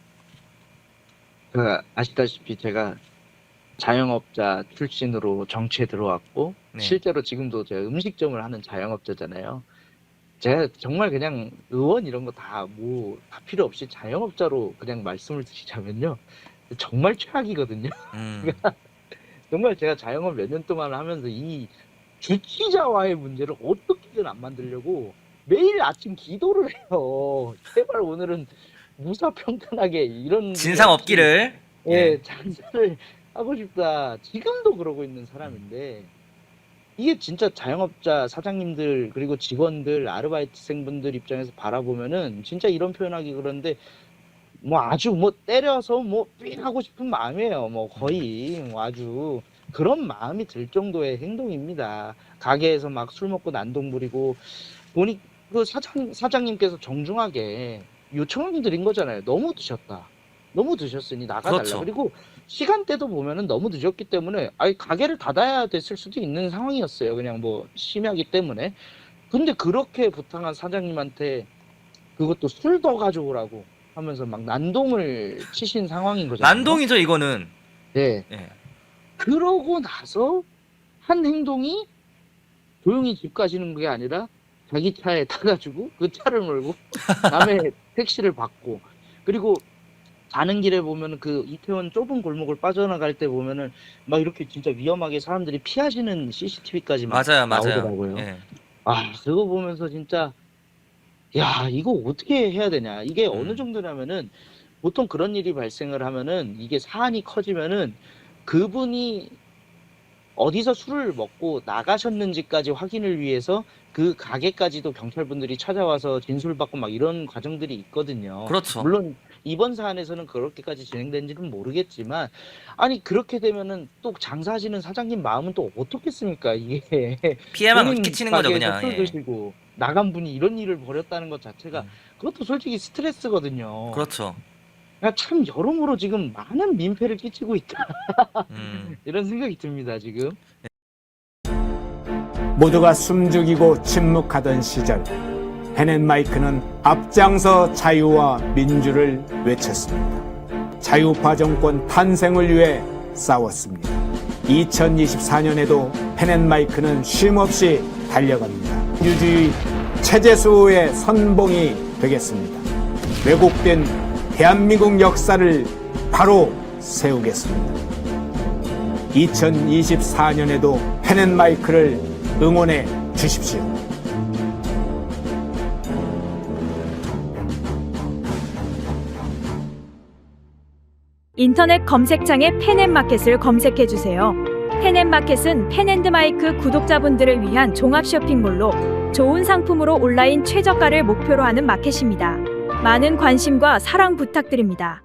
아시다시피 제가 자영업자 출신으로 정치에 들어왔고 네. 실제로 지금도 제가 음식점을 하는 자영업자잖아요. 제가 정말 그냥 의원 이런 거 다 필요 없이 자영업자로 그냥 말씀을 드리자면요. 정말 최악이거든요. 정말 제가 자영업 몇 년 동안 하면서 이 주치자와의 문제를 어떻게든 안 만들려고 매일 아침 기도를 해요. 제발 오늘은 무사평탄하게 이런 진상 없기를. 장사를 하고 싶다. 지금도 그러고 있는 사람인데 이게 진짜 자영업자 사장님들 그리고 직원들 아르바이트생분들 입장에서 바라보면은 진짜 이런 표현하기 그런데 뭐 아주 뭐 때려서 뭐 삥 하고 싶은 마음이에요. 뭐 거의 뭐 아주 그런 마음이 들 정도의 행동입니다. 가게에서 막 술 먹고 난동 부리고 보니 그 사장님께서 정중하게 요청을 드린 거잖아요. 너무 드셨다. 너무 드셨으니 나가달라. 그렇죠. 그리고 시간대도 보면은 너무 늦었기 때문에 가게를 닫아야 됐을 수도 있는 상황이었어요. 그냥 뭐 심야기 때문에. 근데 그렇게 부탁한 사장님한테 그것도 술 더 가져오라고 하면서 막 난동을 치신 상황인 거잖아요. 난동이죠 이거는. 네. 예. 그러고 나서 한 행동이 조용히 집 가시는 게 아니라 자기 차에 타가지고 그 차를 몰고 남의 택시를 받고 그리고 가는 길에 보면 그 이태원 좁은 골목을 빠져나갈 때 보면은 막 이렇게 진짜 위험하게 사람들이 피하시는 CCTV까지 맞아요. 나오더라고요. 예. 그거 보면서 진짜 야 이거 어떻게 해야 되냐. 이게 어느 정도냐면은 보통 그런 일이 발생을 하면은 이게 사안이 커지면은 그분이 어디서 술을 먹고 나가셨는지까지 확인을 위해서 그 가게까지도 경찰분들이 찾아와서 진술받고 막 이런 과정들이 있거든요. 그렇죠. 물론 이번 사안에서는 그렇게까지 진행된지는 모르겠지만 아니 그렇게 되면은 또 장사하시는 사장님 마음은 또 어떻겠습니까 이게 피해만 본인 끼치는 거죠 가게에서 그냥. 술 예. 드시고 나간 분이 이런 일을 벌였다는 것 자체가 그것도 솔직히 스트레스거든요. 그렇죠. 그러니까 참 여러모로 지금 많은 민폐를 끼치고 있다 이런 생각이 듭니다 지금. 모두가 숨죽이고 침묵하던 시절 펜앤마이크는 앞장서 자유와 민주를 외쳤습니다. 자유파 정권 탄생을 위해 싸웠습니다. 2024년에도 펜앤마이크는 쉼없이 달려갑니다. 민주주의 체제수호의 선봉이 되겠습니다. 왜곡된 대한민국 역사를 바로 세우겠습니다. 2024년에도 펜앤마이크를 응원해 주십시오. 인터넷 검색창에 펜앤마켓을 검색해 주세요. 펜앤마켓은 펜앤드마이크 구독자분들을 위한 종합 쇼핑몰로 좋은 상품으로 온라인 최저가를 목표로 하는 마켓입니다. 많은 관심과 사랑 부탁드립니다.